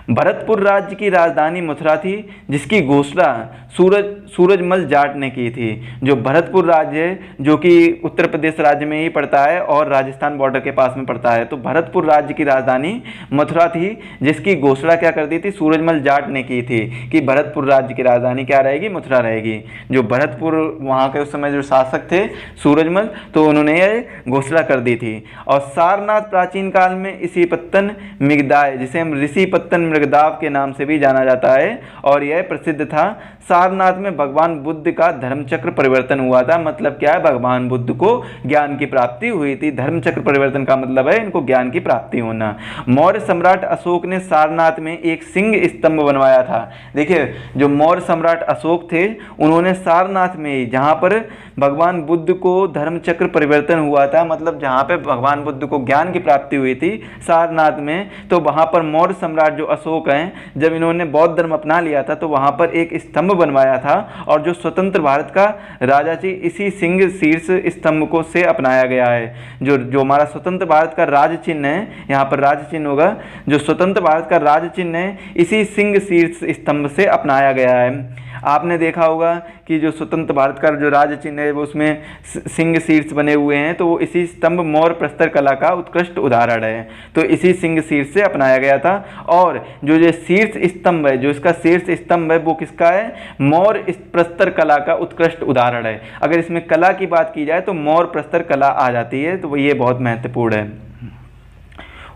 [SPEAKER 1] भरतपुर राज्य की राजधानी मथुरा थी, जिसकी घोषणा सूरजमल जाट ने की थी। जो भरतपुर राज्य है, जो कि उत्तर प्रदेश राज्य में ही पड़ता है और राजस्थान बॉर्डर के पास में पड़ता है, तो भरतपुर राज्य की राजधानी मथुरा थी, जिसकी घोषणा क्या कर दी थी? सूरजमल जाट ने की थी कि भरतपुर राज्य की राजधानी क्या रहेगी? मथुरा रहेगी। जो भरतपुर वहाँ के उस समय जो शासक थे सूरजमल, तो उन्होंने यह घोषणा कर दी थी। और सारनाथ प्राचीन काल में ऋषिपत्तन मिगदाय, जिसे हम ऋषिपत्तन मृगदाव के नाम से भी जाना जाता है और यह प्रसिद्ध था। सारनाथ में भगवान बुद्ध का धर्मचक्र परिवर्तन हुआ था। मतलब क्या है, भगवान बुद्ध को ज्ञान की प्राप्ति हुई थी। धर्मचक्र परिवर्तन का मतलब है इनको ज्ञान की प्राप्ति होना। मौर्य सम्राट अशोक ने सारनाथ में एक सिंह स्तंभ बनवाया था। देखिए, जो मौर्य सम्राट अशोक थे उन्होंने सारनाथ में, जहाँ पर भगवान बुद्ध को धर्मचक्र परिवर्तन हुआ था, मतलब जहाँ पे भगवान बुद्ध को ज्ञान की प्राप्ति हुई थी सारनाथ में, तो वहाँ पर मौर्य सम्राट जो अशोक हैं, जब इन्होंने बौद्ध धर्म अपना लिया था तो वहाँ पर एक स्तंभ बनवाया था और जो स्वतंत्र भारत का राजा जी इसी सिंह शीर्ष स्तंभ को से अपनाया गया है। जो हमारा स्वतंत्र भारत का राज चिन्ह है, यहाँ पर राज चिन्ह होगा, जो स्वतंत्र भारत का राज चिन्ह है इसी सिंह शीर्ष स्तंभ से अपनाया गया है। आपने देखा होगा कि जो स्वतंत्र भारत का जो राज चिन्ह है वो उसमें सिंह शीर्ष बने हुए हैं, तो वो इसी स्तंभ मौर्य प्रस्तर कला का उत्कृष्ट उदाहरण है। तो इसी सिंह शीर्ष से अपनाया गया था। और जो ये शीर्ष स्तंभ है, जो इसका शीर्ष स्तंभ है वो किसका है, मौर्य प्रस्तर कला का उत्कृष्ट उदाहरण है। अगर इसमें कला की बात की जाए तो मौर्य प्रस्तर कला आ जाती है, तो ये बहुत महत्वपूर्ण है।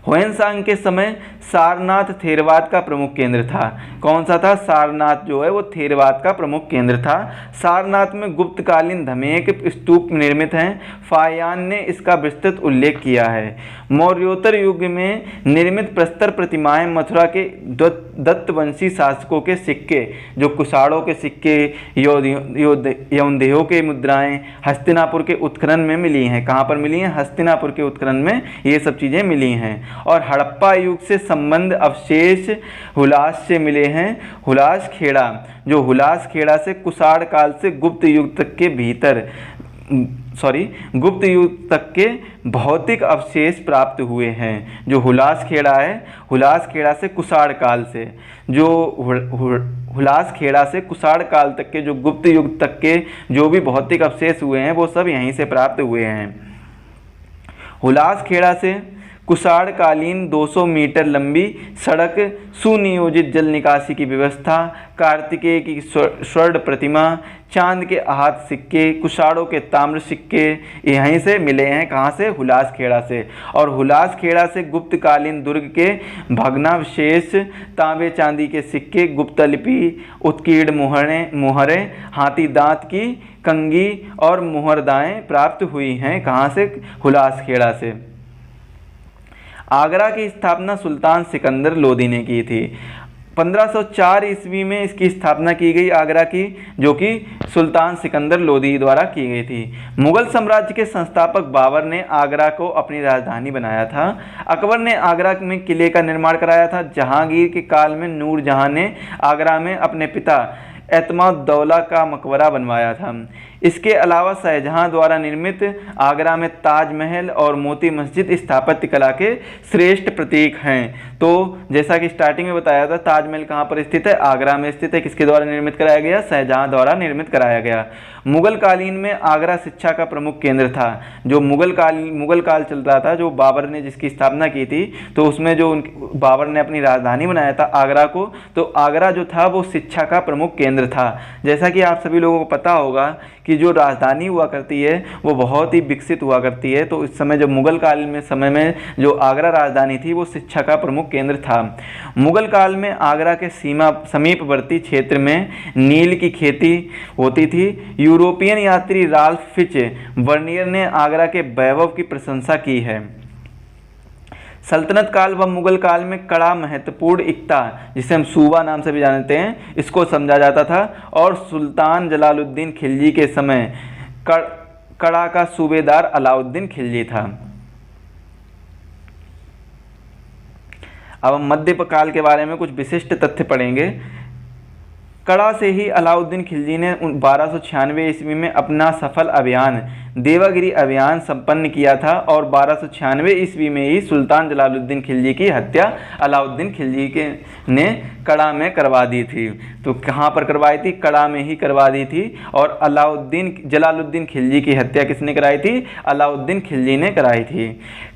[SPEAKER 1] ह्वेनसांग के समय सारनाथ थेरवाद का प्रमुख केंद्र था। कौन सा था, सारनाथ जो है वो थेरवाद का प्रमुख केंद्र था। सारनाथ में गुप्तकालीन धमेक स्तूप निर्मित हैं। फायान ने इसका विस्तृत उल्लेख किया है। मौर्योत्तर युग में निर्मित प्रस्तर प्रतिमाएं मथुरा के दत्तवंशी शासकों के सिक्के, जो कुषाणों के सिक्के, यौनदेहों के मुद्राएं हस्तिनापुर के उत्खनन में मिली हैं। कहाँ पर मिली हैं, हस्तिनापुर के उत्खनन में ये सब चीज़ें मिली हैं। और हड़प्पा युग से संबंध अवशेष हुलास से मिले हैं। हुलास खेड़ा, जो हुलास खेड़ा से कुषाण काल से गुप्त युग तक के गुप्त युग तक के भौतिक अवशेष प्राप्त हुए हैं। जो हुलास खेड़ा है, हुलास खेड़ा से कुषाण काल से, जो हुलास खेड़ा से कुषाण काल तक के जो गुप्त युग तक के जो भी भौतिक अवशेष हुए हैं वो सब यहीं से प्राप्त हुए हैं। हुलास खेड़ा से कुषाणकालीन 200 मीटर लंबी सड़क, सुनियोजित जल निकासी की व्यवस्था, कार्तिकेय की स्वर्ण प्रतिमा, चांद के आहत सिक्के, कुषाणों के ताम्र सिक्के यहीं से मिले हैं। कहाँ से, हुलास खेड़ा से। और हुलास खेड़ा से गुप्तकालीन दुर्ग के भग्नावशेष, तांबे चांदी के सिक्के, गुप्तलिपि, उत्कीर्ण मुहरें, हाथी दांत की कंगी और मुहरदाएँ प्राप्त हुई हैं। कहाँ से, हुलास खेड़ा से। आगरा की स्थापना सुल्तान सिकंदर लोदी ने की थी। 1504 ईस्वी में इसकी स्थापना की गई आगरा की, जो कि सुल्तान सिकंदर लोदी द्वारा की गई थी। मुगल साम्राज्य के संस्थापक बाबर ने आगरा को अपनी राजधानी बनाया था। अकबर ने आगरा में किले का निर्माण कराया था। जहांगीर के काल में नूरजहां ने आगरा में अपने पिता एतमादुद्दौला का मकबरा बनवाया था। इसके अलावा शाहजहां द्वारा निर्मित आगरा में ताजमहल और मोती मस्जिद स्थापत्य कला के श्रेष्ठ प्रतीक हैं। तो जैसा कि स्टार्टिंग में बताया था, ताजमहल कहाँ पर स्थित है, आगरा में स्थित है। किसके द्वारा निर्मित कराया गया, शाहजहां द्वारा निर्मित कराया गया। मुगल कालीन में आगरा शिक्षा का प्रमुख केंद्र था। जो मुगल काल चल रहा था, जो बाबर ने जिसकी स्थापना की थी, तो उसमें जो बाबर ने अपनी राजधानी बनाया था आगरा को, तो आगरा जो था वो शिक्षा का प्रमुख केंद्र था। जैसा कि आप सभी लोगों को पता होगा कि जो राजधानी हुआ करती है वो बहुत ही विकसित हुआ करती है। तो इस समय जब मुगल काल में समय में जो आगरा राजधानी थी वो शिक्षा का प्रमुख केंद्र था। मुगल काल में आगरा के समीपवर्ती क्षेत्र में नील की खेती होती थी। यूरोपियन यात्री राल्फ फिच वर्नियर ने आगरा के वैभव की प्रशंसा की है। सल्तनत काल व मुगल काल में कड़ा महत्वपूर्ण एकता, जिसे हम सूबा नाम से भी जानते हैं, इसको समझा जाता था। और सुल्तान जलालुद्दीन खिलजी के समय कड़ा का सूबेदार अलाउद्दीन खिलजी था। अब हम मध्य काल के बारे में कुछ विशिष्ट तथ्य पढ़ेंगे। कड़ा से ही अलाउद्दीन खिलजी ने 1296 ईस्वी में अपना सफल अभियान देवागिरी अभियान संपन्न किया था और 1296 ईस्वी में ही सुल्तान जलालुद्दीन खिलजी की हत्या अलाउद्दीन खिलजी ने कड़ा में करवा दी थी। तो कहाँ पर करवाई थी, कड़ा में ही करवा दी थी। और जलालुद्दीन खिलजी की हत्या किसने कराई थी, अलाउद्दीन खिलजी ने कराई थी।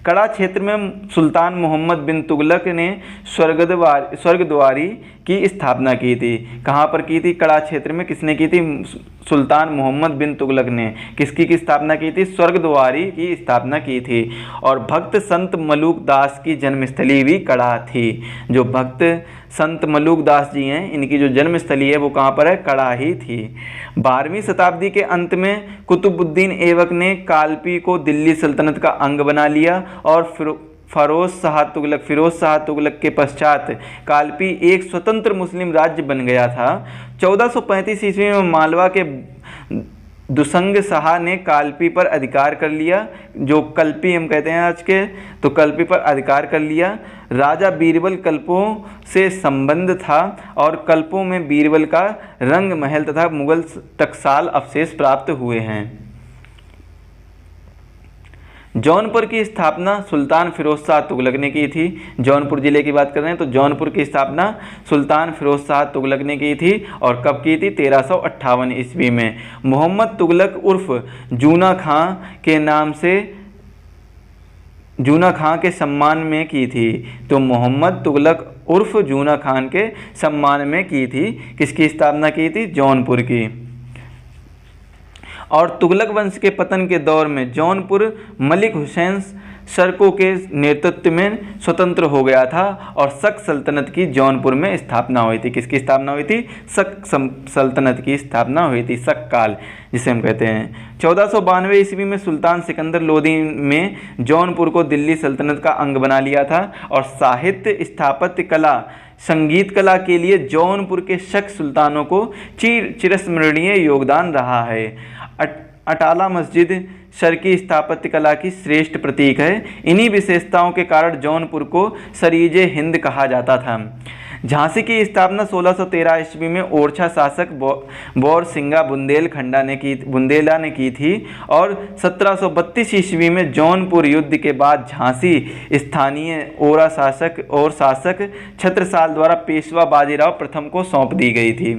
[SPEAKER 1] कड़ा क्षेत्र में सुल्तान मोहम्मद बिन तुगलक ने स्वर्गद्वारी की स्थापना की थी। कहाँ पर की थी, कड़ा क्षेत्र में किसने की थी, सुल्तान मोहम्मद बिन तुगलक ने किसकी स्थापना की थी? स्वर्गद्वारी की स्थापना की थी। और भक्त संत मलूक दास की जन्मस्थली भी कड़ा थी। जो भक्त संत मलूक दास जी हैं, इनकी जो जन्मस्थली है वो कहाँ पर है? कड़ा ही थी। 12वीं शताब्दी के अंत में कुतुबुद्दीन ऐबक ने कालपी को दिल्ली सल्तनत का अंग बना लिया और फिरोज शाह तुगलक के पश्चात कालपी एक स्वतंत्र मुस्लिम राज्य बन गया था। 1435 ईस्वी में मालवा के दुसंग शाह ने कालपी पर अधिकार कर लिया, जो कल्पी हम कहते हैं आज के, तो कल्पी पर अधिकार कर लिया। राजा बीरबल कल्पों से संबंध था और कल्पों में बीरबल का रंग महल तथा मुगल टकसाल अवशेष प्राप्त हुए हैं। जौनपुर की स्थापना सुल्तान फिरोज शाह तुगलक ने की थी। जौनपुर ज़िले की बात कर रहे हैं तो जौनपुर की स्थापना सुल्तान फिरोज शाह तुगलक ने की थी। और कब की थी? 1358 ईस्वी में। मोहम्मद तुगलक उर्फ जूना खां के नाम से जूना खां के सम्मान में की थी। तो मोहम्मद तुगलक उर्फ जूना खान के सम्मान में की थी। किसकी स्थापना की थी? जौनपुर की। और तुगलक वंश के पतन के दौर में जौनपुर मलिक हुसैन शर्को के नेतृत्व में स्वतंत्र हो गया था और शक सल्तनत की जौनपुर में स्थापना हुई थी। किसकी स्थापना हुई थी? शक सल्तनत की स्थापना हुई थी, शक काल जिसे हम कहते हैं। 1492 ईस्वी में सुल्तान सिकंदर लोदी में जौनपुर को दिल्ली सल्तनत का अंग बना लिया था। और साहित्य, स्थापत्य कला, संगीत कला के लिए जौनपुर के शक सुल्तानों को चिरस्मरणीय योगदान रहा है। अटाला मस्जिद शर्की स्थापत्य कला की श्रेष्ठ प्रतीक है। इन्हीं विशेषताओं के कारण जौनपुर को सरीजे हिंद कहा जाता था। झांसी की स्थापना 1613 ईस्वी में ओरछा शासक बोरसिंगा बुंदेला ने की थी। और 1732 ईस्वी में जौनपुर युद्ध के बाद झांसी स्थानीय ओरा शासक और शासक छत्रसाल द्वारा पेशवा बाजीराव प्रथम को सौंप दी गई थी।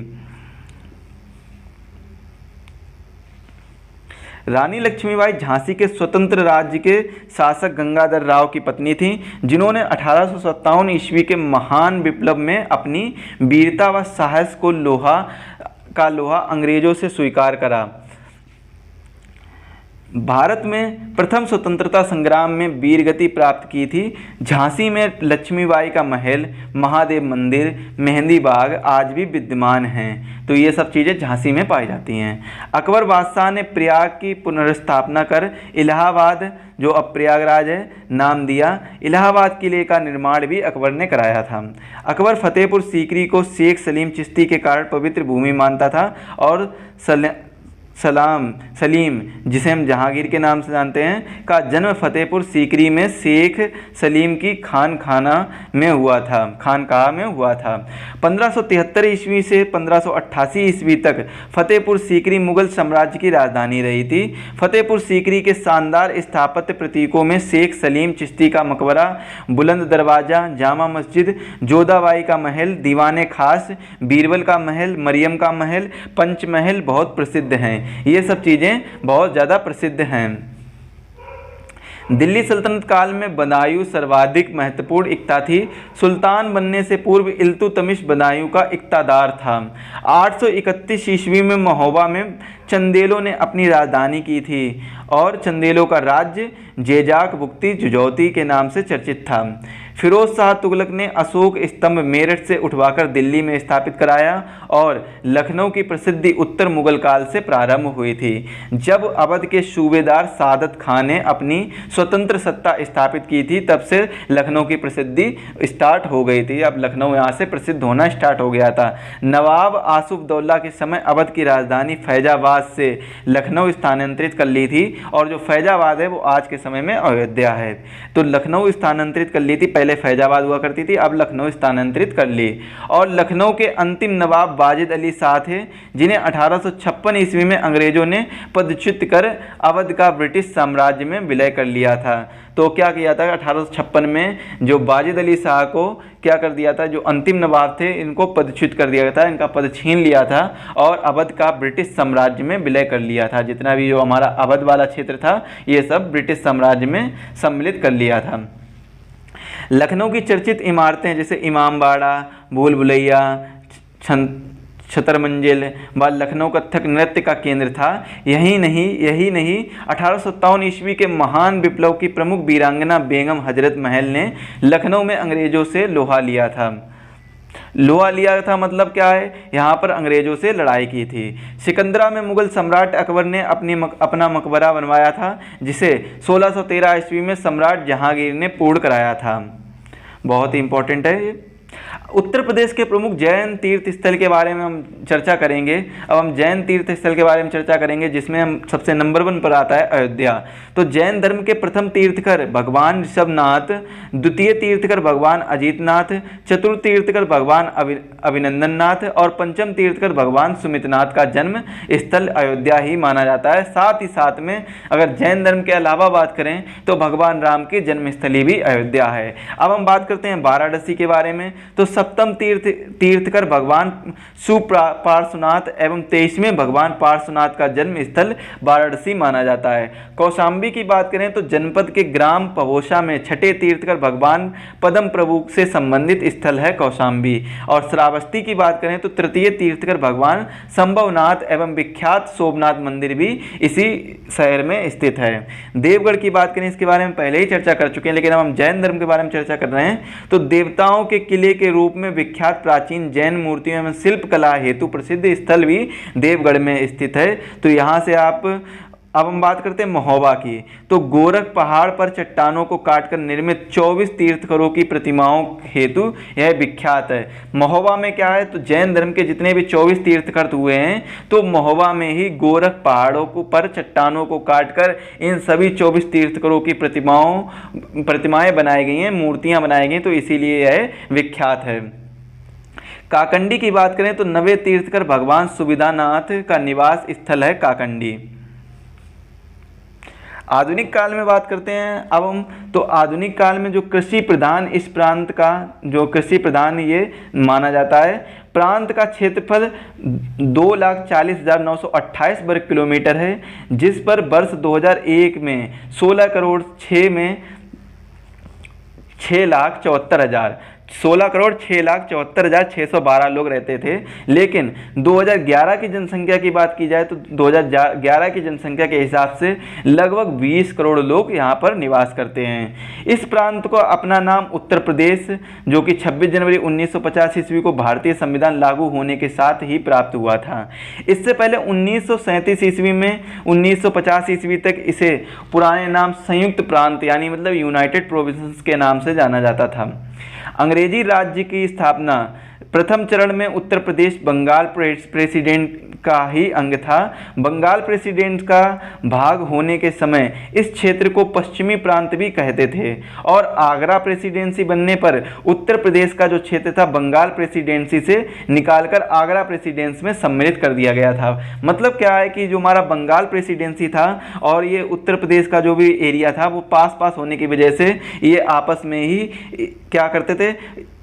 [SPEAKER 1] रानी लक्ष्मीबाई झांसी के स्वतंत्र राज्य के शासक गंगाधर राव की पत्नी थीं, जिन्होंने 1857 ईस्वी के महान विप्लव में अपनी वीरता व साहस को लोहा अंग्रेजों से स्वीकार करा। भारत में प्रथम स्वतंत्रता संग्राम में वीरगति प्राप्त की थी। झांसी में लक्ष्मीबाई का महल, महादेव मंदिर, मेहंदी बाग आज भी विद्यमान हैं। तो ये सब चीज़ें झांसी में पाई जाती हैं। अकबर बादशाह ने प्रयाग की पुनर्स्थापना कर इलाहाबाद, जो अब प्रयागराज है, नाम दिया। इलाहाबाद किले का निर्माण भी अकबर ने कराया था। अकबर फतेहपुर सीकरी को शेख सलीम चिश्ती के कारण पवित्र भूमि मानता था और सलीम, जिसे हम जहांगीर के नाम से जानते हैं, का जन्म फतेहपुर सीकरी में शेख सलीम की खानकाह में हुआ था। 1573 ईस्वी से 1588 ईस्वी तक फतेहपुर सीकरी मुगल साम्राज्य की राजधानी रही थी। फतेहपुर सीकरी के शानदार स्थापत्य प्रतीकों में शेख सलीम चिश्ती का मकबरा, बुलंद दरवाज़ा, जामा मस्जिद, जोधाबाई का महल, दीवाने खास, बीरबल का महल, मरियम का महल, पंचमहल बहुत प्रसिद्ध हैं। ये सब चीज़ें बहुत ज़्यादा प्रसिद्ध हैं। दिल्ली सल्तनत काल में बदायूं सर्वाधिक महत्वपूर्ण इक्ता थी। सुल्तान बनने से पूर्व इल्तुतमिश बदायूं का इक्तादार था। 831 ईस्वी में महोबा में चंदेलों ने अपनी राजधानी की थी और चंदेलों का राज्य जेजाक बुक्ती जुजौती के नाम से चर्चित था। फिरोज शाह तुगलक ने अशोक स्तंभ मेरठ से उठवाकर दिल्ली में स्थापित कराया और लखनऊ की प्रसिद्धि उत्तर मुगल काल से प्रारंभ हुई थी, जब अवध के सूबेदार सादत खान ने अपनी स्वतंत्र सत्ता स्थापित की थी। तब से लखनऊ की प्रसिद्धि स्टार्ट हो गई थी। अब लखनऊ यहाँ से प्रसिद्ध होना स्टार्ट हो गया था। नवाब आसुफदौला के समय अवध की राजधानी फैजाबाद से लखनऊ स्थानांतरित कर ली थी और जो फैजाबाद है वो आज के समय में अयोध्या है। तो लखनऊ स्थानांतरित कर ली थी, पहले फैजाबाद हुआ करती थी, अब लखनऊ स्थानांतरित कर ली। और लखनऊ के अंतिम नवाब वाजिद अली शाह थे, जिन्हें 1856 ईस्वी में अंग्रेजों ने पदच्युत कर अवध का ब्रिटिश साम्राज्य में विलय कर लिया था। तो क्या किया था 1856 में, जो वाजिद अली शाह को क्या कर दिया था, जो अंतिम नवाब थे इनको पदच्युत कर दिया था, इनका पद छीन लिया था और अवध का ब्रिटिश साम्राज्य में विलय कर लिया था। जितना भी जो हमारा अवध वाला क्षेत्र था ये सब ब्रिटिश साम्राज्य में सम्मिलित कर लिया था। लखनऊ की चर्चित इमारतें जैसे इमामबाड़ा, भूल भुलैया, छतर व लखनऊ कथक नृत्य का केंद्र था। यही नहीं 1857 ईस्वी के महान विप्लव की प्रमुख वीरांगना बेगम हजरत महल ने लखनऊ में अंग्रेजों से लोहा लिया था। मतलब क्या है, यहाँ पर अंग्रेजों से लड़ाई की थी। सिकंदरा में मुगल सम्राट अकबर ने अपना मकबरा बनवाया था, जिसे 1613 ईस्वी में सम्राट जहांगीर ने पूर्ण कराया था। बहुत ही इंपॉर्टेंट है ये। उत्तर प्रदेश के प्रमुख जैन तीर्थ स्थल के बारे में हम चर्चा करेंगे। अब हम जैन तीर्थ स्थल के बारे में चर्चा करेंगे, जिसमें हम सबसे नंबर 1 पर आता है अयोध्या। तो जैन धर्म के प्रथम तीर्थकर भगवान ऋषभनाथ, द्वितीय तीर्थकर भगवान अजीतनाथ, चतुर्थ तीर्थकर भगवान अभिनंदननाथ और पंचम तीर्थकर भगवान सुमितनाथ का जन्म स्थल अयोध्या ही माना जाता है। साथ ही साथ में अगर जैन धर्म के अलावा बात करें तो भगवान राम की जन्मस्थली भी अयोध्या है। अब हम बात करते हैं वाराणसी के बारे में। तो सप्तम तीर्थकर भगवान सुपार्श्वनाथ एवं 23वें भगवान पार्श्वनाथ का जन्म स्थल वाराणसी माना जाता है। कौशाम्बी की बात करें तो जनपद के ग्राम पवोसा में छठे तीर्थकर भगवान पद्म प्रभु से संबंधित स्थल है कौशाम्बी। और श्रावस्ती की बात करें तो तृतीय तीर्थकर भगवान संभवनाथ एवं विख्यात सोमनाथ मंदिर भी इसी शहर में स्थित है। देवगढ़ की बात करें, इसके बारे में पहले ही चर्चा कर चुके हैं, लेकिन अब हम जैन धर्म के बारे में चर्चा कर रहे हैं। तो देवताओं के किले के रूप में विख्यात प्राचीन जैन मूर्तियों एवं शिल्प कला हेतु प्रसिद्ध स्थल भी देवगढ़ में स्थित है। तो यहाँ से अब हम बात करते हैं महोबा की। तो गोरख पहाड़ पर चट्टानों को काटकर निर्मित 24 तीर्थकरों की प्रतिमाओं हेतु यह विख्यात है। महोबा में क्या है, तो जैन धर्म के जितने भी 24 तीर्थकर हुए हैं, तो महोबा में ही गोरख पहाड़ों को पर चट्टानों को काटकर इन सभी 24 तीर्थकरों की प्रतिमाएं बनाई गई हैं, मूर्तियां बनाई गई, तो इसीलिए यह विख्यात है। काकंडी की बात करें तो नवे तीर्थकर भगवान सुविधानाथ का निवास स्थल है काकंडी। आधुनिक काल में बात करते हैं अब हम। तो आधुनिक काल में जो कृषि प्रधान इस प्रांत का जो कृषि प्रधान ये माना जाता है। प्रांत का क्षेत्रफल 2,40,928 वर्ग किलोमीटर है, जिस पर वर्ष 2001 में 16 करोड़ 6,74,612 लोग रहते थे। लेकिन 2011 की जनसंख्या की बात की जाए तो 2011 की जनसंख्या के हिसाब से लगभग 20 करोड़ लोग यहाँ पर निवास करते हैं। इस प्रांत को अपना नाम उत्तर प्रदेश, जो कि 26 जनवरी 1950 ईस्वी को भारतीय संविधान लागू होने के साथ ही प्राप्त हुआ था। इससे पहले 1937 ईस्वी में 1950 ईस्वी तक इसे पुराने नाम संयुक्त प्रांत यानी मतलब यूनाइटेड प्रोविंसेस के नाम से जाना जाता था। अंग्रेजी राज्य की स्थापना प्रथम चरण में उत्तर प्रदेश बंगाल प्रेसिडेंट का ही अंग था। बंगाल प्रेसिडेंट का भाग होने के समय इस क्षेत्र को पश्चिमी प्रांत भी कहते थे और आगरा प्रेसिडेंसी बनने पर उत्तर प्रदेश का जो क्षेत्र था बंगाल प्रेसिडेंसी से निकालकर आगरा प्रेसिडेंसी में सम्मिलित कर दिया गया था। मतलब क्या है कि जो हमारा बंगाल प्रेसिडेंसी था और ये उत्तर प्रदेश का जो भी एरिया था वो पास होने की वजह से ये आपस में ही क्या करते थे,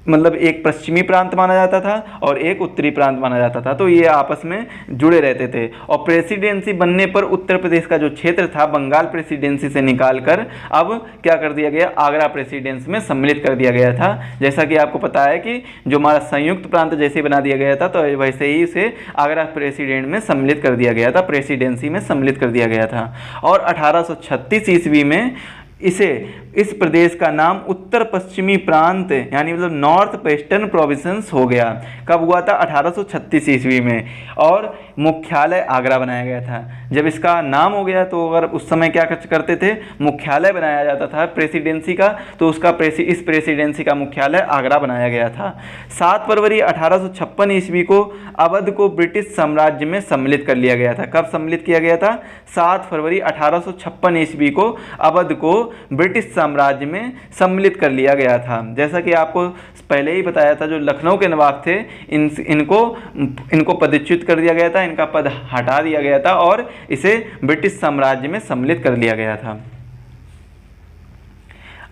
[SPEAKER 1] मतलब एक पश्चिमी प्रांत माना जाता था और एक उत्तरी प्रांत माना जाता था, तो ये आपस में जुड़े रहते थे। और प्रेसिडेंसी बनने पर उत्तर प्रदेश का जो क्षेत्र था बंगाल प्रेसिडेंसी से निकालकर अब क्या कर दिया गया, आगरा प्रेसिडेंसी में सम्मिलित कर दिया गया था। जैसा कि आपको पता है कि जो हमारा संयुक्त प्रांत जैसे बना दिया गया था, तो वैसे ही इसे आगरा प्रेसिडेंट में सम्मिलित कर दिया गया था, प्रेसिडेंसी में सम्मिलित कर दिया गया था। और 1836 ईस्वी में इस प्रदेश का नाम उत्तर पश्चिमी प्रांत यानी मतलब नॉर्थ वेस्टर्न प्रोविंस हो गया। कब हुआ था? 1836 ईस्वी में। और मुख्यालय आगरा बनाया गया था। जब इसका नाम हो गया तो अगर उस समय क्या करते थे, मुख्यालय बनाया जाता था प्रेसिडेंसी का, तो उसका इस प्रेसिडेंसी का मुख्यालय आगरा बनाया गया था। 7 फरवरी 1856 ईस्वी को अवध को ब्रिटिश साम्राज्य में सम्मिलित कर लिया गया था। कब सम्मिलित किया गया था? 7 फरवरी 1856 ईस्वी को अवध को ब्रिटिश साम्राज्य में सम्मिलित कर लिया गया था। जैसा कि आपको पहले ही बताया था, जो लखनऊ के नवाब थे इनको पदच्युत कर दिया गया था, इनका पद हटा दिया गया था और इसे ब्रिटिश साम्राज्य में सम्मिलित कर लिया गया था।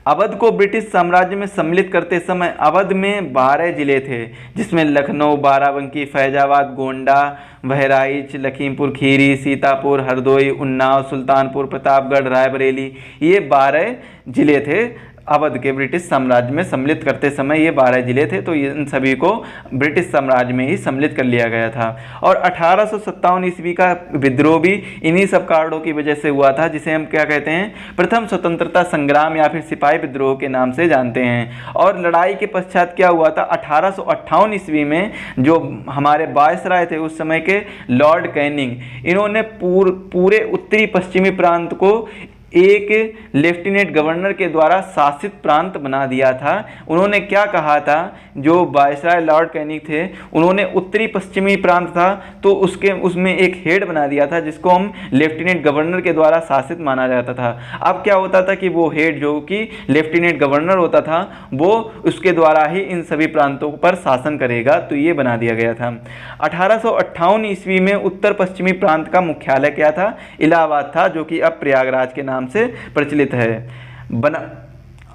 [SPEAKER 1] अवध को ब्रिटिश साम्राज्य में सम्मिलित करते समय अवध में 12 जिले थे, जिसमें लखनऊ, बाराबंकी, फैजाबाद, गोंडा, बहराइच, लखीमपुर खीरी, सीतापुर, हरदोई, उन्नाव, सुल्तानपुर, प्रतापगढ़, रायबरेली, ये 12 जिले थे अवध के ब्रिटिश साम्राज्य में सम्मिलित करते समय ये 12 जिले थे, तो इन सभी को ब्रिटिश साम्राज्य में ही सम्मिलित कर लिया गया था। और 1857 ईस्वी का विद्रोह भी इन्हीं सब कारणों की वजह से हुआ था, जिसे हम क्या कहते हैं, प्रथम स्वतंत्रता संग्राम या फिर सिपाही विद्रोह के नाम से जानते हैं। और लड़ाई के पश्चात क्या हुआ था, 1858 ईस्वी में जो हमारे वायसराय थे उस समय के लॉर्ड कैनिंग, इन्होंने पूरे उत्तरी पश्चिमी प्रांत को एक लेफ्टिनेंट गवर्नर के द्वारा शासित प्रांत बना दिया था। उन्होंने क्या कहा था, जो वायसराय लॉर्ड कैनिंग थे, उन्होंने उत्तरी पश्चिमी प्रांत था तो उसमें एक हेड बना दिया था जिसको हम लेफ्टिनेंट गवर्नर के द्वारा शासित माना जाता था। अब क्या होता था कि वो हेड जो कि लेफ्टिनेंट गवर्नर होता था वो उसके द्वारा ही इन सभी प्रांतों पर शासन करेगा, तो ये बना दिया गया था। 1858 ईस्वी में उत्तर पश्चिमी प्रांत का मुख्यालय क्या था, इलाहाबाद था, जो कि अब प्रयागराज के नाम से प्रचलित है।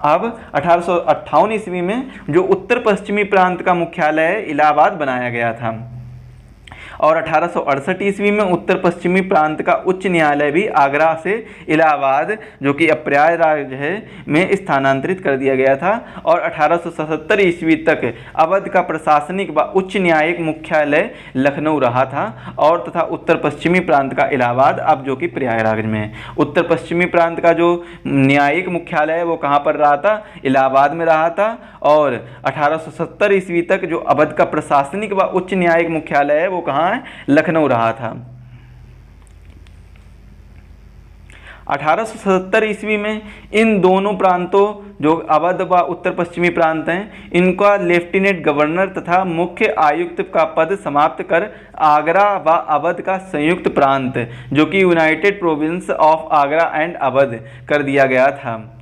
[SPEAKER 1] अब 1858 ईस्वी में जो उत्तर पश्चिमी प्रांत का मुख्यालय है इलाहाबाद बनाया गया था। और 1868 ईस्वी में उत्तर पश्चिमी प्रांत का उच्च न्यायालय भी आगरा से इलाहाबाद, जो कि अब प्रयागराज है, में स्थानांतरित कर दिया गया था। और 1877 ईस्वी तक अवध का प्रशासनिक व उच्च न्यायिक मुख्यालय लखनऊ रहा था, और तथा उत्तर पश्चिमी प्रांत का इलाहाबाद, अब जो कि प्रयागराज में। उत्तर पश्चिमी प्रांत का जो न्यायिक मुख्यालय है वो कहाँ पर रहा था, इलाहाबाद में रहा था। और 1870 ईस्वी तक जो अवध का प्रशासनिक व उच्च न्यायिक मुख्यालय है वो कहाँ है, लखनऊ रहा था। 1877 ईस्वी में इन दोनों प्रांतों, जो अवध व उत्तर पश्चिमी प्रांत हैं, इनका लेफ्टिनेंट गवर्नर तथा मुख्य आयुक्त का पद समाप्त कर आगरा व अवध का संयुक्त प्रांत, जो कि United province of Agra and Awadh कर दिया गया था।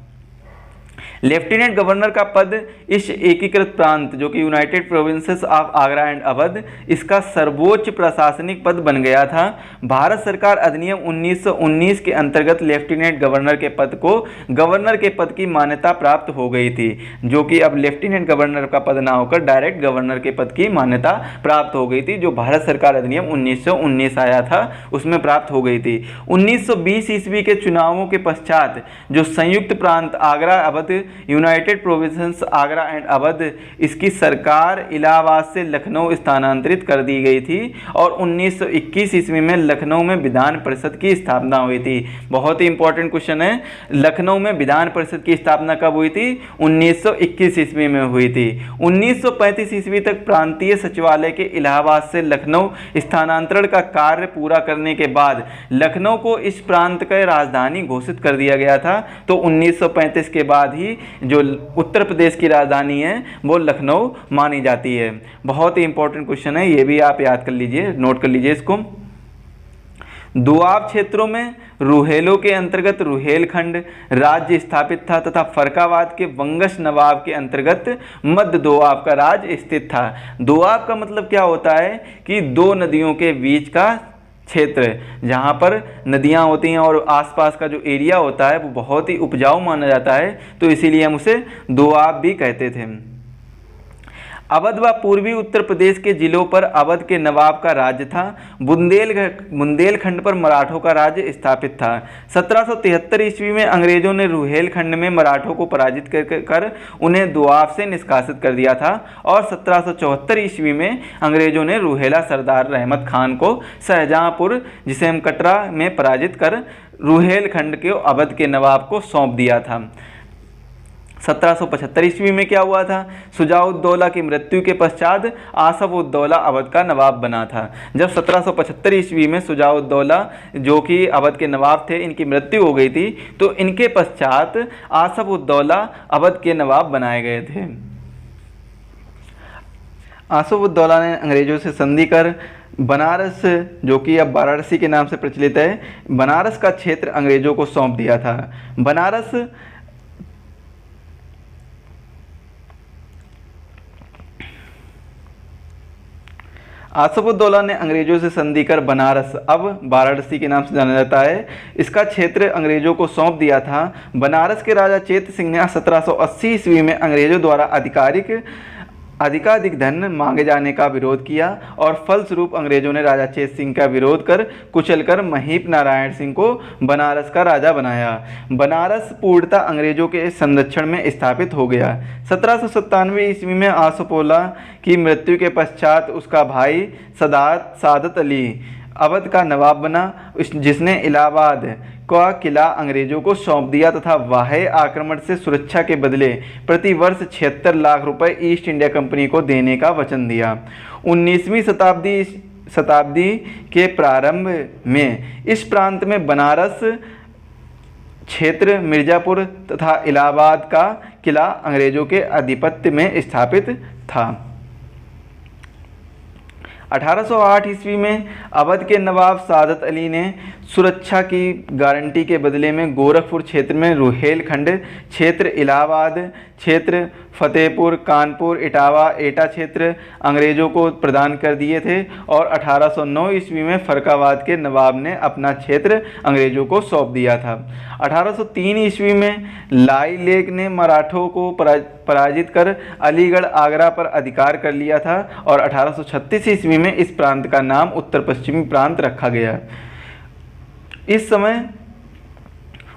[SPEAKER 1] लेफ्टिनेंट गवर्नर का पद इस एकीकृत प्रांत, जो कि United provinces of Agra and Awadh, इसका सर्वोच्च प्रशासनिक पद बन गया था। भारत सरकार अधिनियम 1919 के अंतर्गत लेफ्टिनेंट गवर्नर के पद को गवर्नर के पद की मान्यता प्राप्त हो गई थी, जो कि अब लेफ्टिनेंट गवर्नर का पद ना होकर डायरेक्ट गवर्नर के पद की मान्यता प्राप्त हो गई थी, जो भारत सरकार अधिनियम 1919 आया था उसमें प्राप्त हो गई थी। 1920 ईस्वी के चुनावों के पश्चात जो संयुक्त प्रांत Agra Awadh, United provinces Agra and Awadh, इसकी सरकार इलाहाबाद से लखनऊ स्थानांतरित कर दी गई थी। और 1921 ईस्वी में लखनऊ में विधान परिषद की स्थापना हुई थी। बहुत ही इंपॉर्टेंट क्वेश्चन है, लखनऊ में विधान परिषद की स्थापना कब हुई थी, 1921 ईस्वी में हुई थी। 1935 ईस्वी तक प्रांतीय सचिवालय के इलाहाबाद से लखनऊ स्थानांतरण का कार्य पूरा करने के बाद लखनऊ को इस प्रांत का राजधानी घोषित कर दिया गया था। तो 1935 के बाद ही जो उत्तर प्रदेश की राजधानी है वो लखनऊ मानी जाती है। बहुत ही इंपॉर्टेंट क्वेश्चन है, ये भी आप याद कर लीजिए, नोट कर लीजिए इसको। दोआब क्षेत्रों में रुहेलों के अंतर्गत रुहेलखंड राज्य स्थापित था तथा फरकाबाद के वंगश नवाब के अंतर्गत मध्य दोआब का राज्य स्थित था। दोआब का मतलब क्या होता है कि दो नदियों के बीच का क्षेत्र, जहाँ पर नदियाँ होती हैं और आसपास का जो एरिया होता है वो बहुत ही उपजाऊ माना जाता है, तो इसीलिए हम उसे दोआब भी कहते थे। अवध व पूर्वी उत्तर प्रदेश के जिलों पर अवध के नवाब का राज्य था। बुंदेलखंड पर मराठों का राज्य स्थापित था। 1773 ईस्वी में अंग्रेजों ने रुहेलखंड में मराठों को पराजित कर उन्हें दोआब से निष्कासित कर दिया था। और 1774 ईस्वी में अंग्रेजों ने रुहेला सरदार रहमत खान को शाहजहाँपुर, जिसे हम कटरा, में पराजित कर रुहेलखंड के अवध के नवाब को सौंप दिया था। 1775 ईस्वी में क्या हुआ था, शुजाउद्दौला की मृत्यु के पश्चात आसफउद्दौला अवध का नवाब बना था। जब 1775 ईस्वी में शुजाउद्दौला, जो कि अवध के नवाब थे, इनकी मृत्यु हो गई थी, तो इनके पश्चात आसफउद्दौला अवध के नवाब बनाए गए थे। आसफउद्दौला ने अंग्रेजों से संधि कर बनारस, जो कि अब वाराणसी के नाम से प्रचलित है, बनारस का क्षेत्र अंग्रेजों को सौंप दिया था। बनारस आसफउद्दौला ने अंग्रेजों से संधि कर बनारस, अब वाराणसी के नाम से जाना जाता है, इसका क्षेत्र अंग्रेजों को सौंप दिया था। बनारस के राजा चेत सिंह ने 1780 ईस्वी में अंग्रेजों द्वारा आधिकारिक अधिकाधिक धन मांगे जाने का विरोध किया और फलस्वरूप अंग्रेजों ने राजा चेत सिंह का विरोध कर कुचलकर महीप नारायण सिंह को बनारस का राजा बनाया। बनारस पूर्णतः अंग्रेजों के संरक्षण में स्थापित हो गया। 1797 ईस्वी में आसफोला की मृत्यु के पश्चात उसका भाई सादत अली अवध का नवाब बना, जिसने इलाहाबाद का किला अंग्रेजों को सौंप दिया तथा बाह्य आक्रमण से सुरक्षा के बदले प्रति वर्ष 76 लाख रुपए ईस्ट इंडिया कंपनी को देने का वचन दिया। 19वीं शताब्दी के प्रारंभ में इस प्रांत में बनारस क्षेत्र, मिर्जापुर तथा इलाहाबाद का किला अंग्रेजों के आधिपत्य में स्थापित था। 1808 ईस्वी में अवध के नवाब सादत अली ने सुरक्षा की गारंटी के बदले में गोरखपुर क्षेत्र में रुहेलखंड क्षेत्र, इलाहाबाद क्षेत्र, फतेहपुर, कानपुर, इटावा, एटा क्षेत्र अंग्रेजों को प्रदान कर दिए थे और 1809 ईस्वी में फरकाबाद के नवाब ने अपना क्षेत्र अंग्रेजों को सौंप दिया था। 1803 ईस्वी में लाई लेक ने मराठों को पराजित कर अलीगढ़, आगरा पर अधिकार कर लिया था और 1836 ईस्वी में इस प्रांत का नाम उत्तर पश्चिमी प्रांत रखा गया। इस समय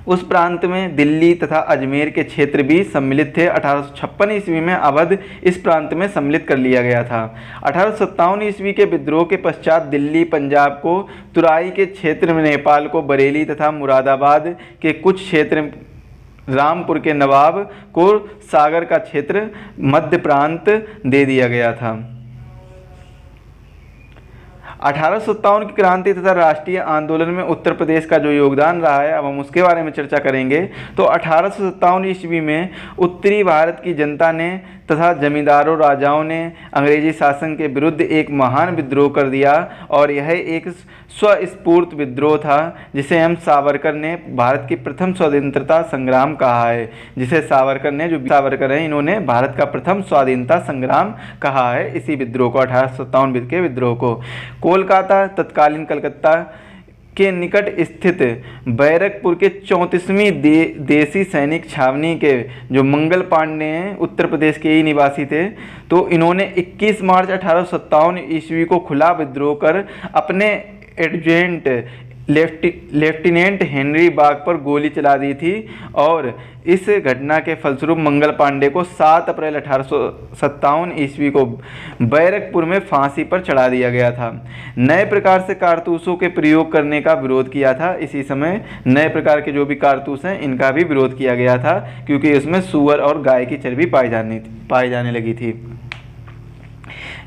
[SPEAKER 1] उस प्रांत में दिल्ली तथा अजमेर के क्षेत्र भी सम्मिलित थे। 1856 ईस्वी में अवध इस प्रांत में सम्मिलित कर लिया गया था। 1857 ईस्वी के विद्रोह के पश्चात दिल्ली, पंजाब को, तुराई के क्षेत्र में नेपाल को, बरेली तथा मुरादाबाद के कुछ क्षेत्र, रामपुर के नवाब को सागर का क्षेत्र मध्य प्रांत दे दिया गया था। 1857 की क्रांति तथा राष्ट्रीय आंदोलन में उत्तर प्रदेश का जो योगदान रहा है, अब हम उसके बारे में चर्चा करेंगे। तो 1857 ईस्वी में उत्तरी भारत की जनता ने तथा जमींदारों, राजाओं ने अंग्रेजी शासन के विरुद्ध एक महान विद्रोह कर दिया और यह एक स्वस्फूर्त विद्रोह था, जिसे हम सावरकर ने भारत की प्रथम स्वतंत्रता संग्राम कहा है। जिसे सावरकर हैं, इन्होंने भारत का प्रथम स्वाधीनता संग्राम कहा है इसी विद्रोह को, 1857 के विद्रोह को। कोलकाता, तत्कालीन कलकत्ता के निकट स्थित बैरकपुर के 34वीं देसी सैनिक छावनी के जो मंगल पांडे हैं, उत्तर प्रदेश के ही निवासी थे, तो इन्होंने 21 मार्च 1857 ईस्वी को खुला विद्रोह कर अपने एडजुटेंट लेफ्टिनेंट हेनरी बाग पर गोली चला दी थी और इस घटना के फलस्वरूप मंगल पांडे को 7 अप्रैल 1857 ईस्वी को बैरकपुर में फांसी पर चढ़ा दिया गया था। नए प्रकार से कारतूसों के प्रयोग करने का विरोध किया था। इसी समय नए प्रकार के जो भी कारतूस हैं, इनका भी विरोध किया गया था, क्योंकि इसमें सुअर और गाय की चर्बी पाई जाने लगी थी।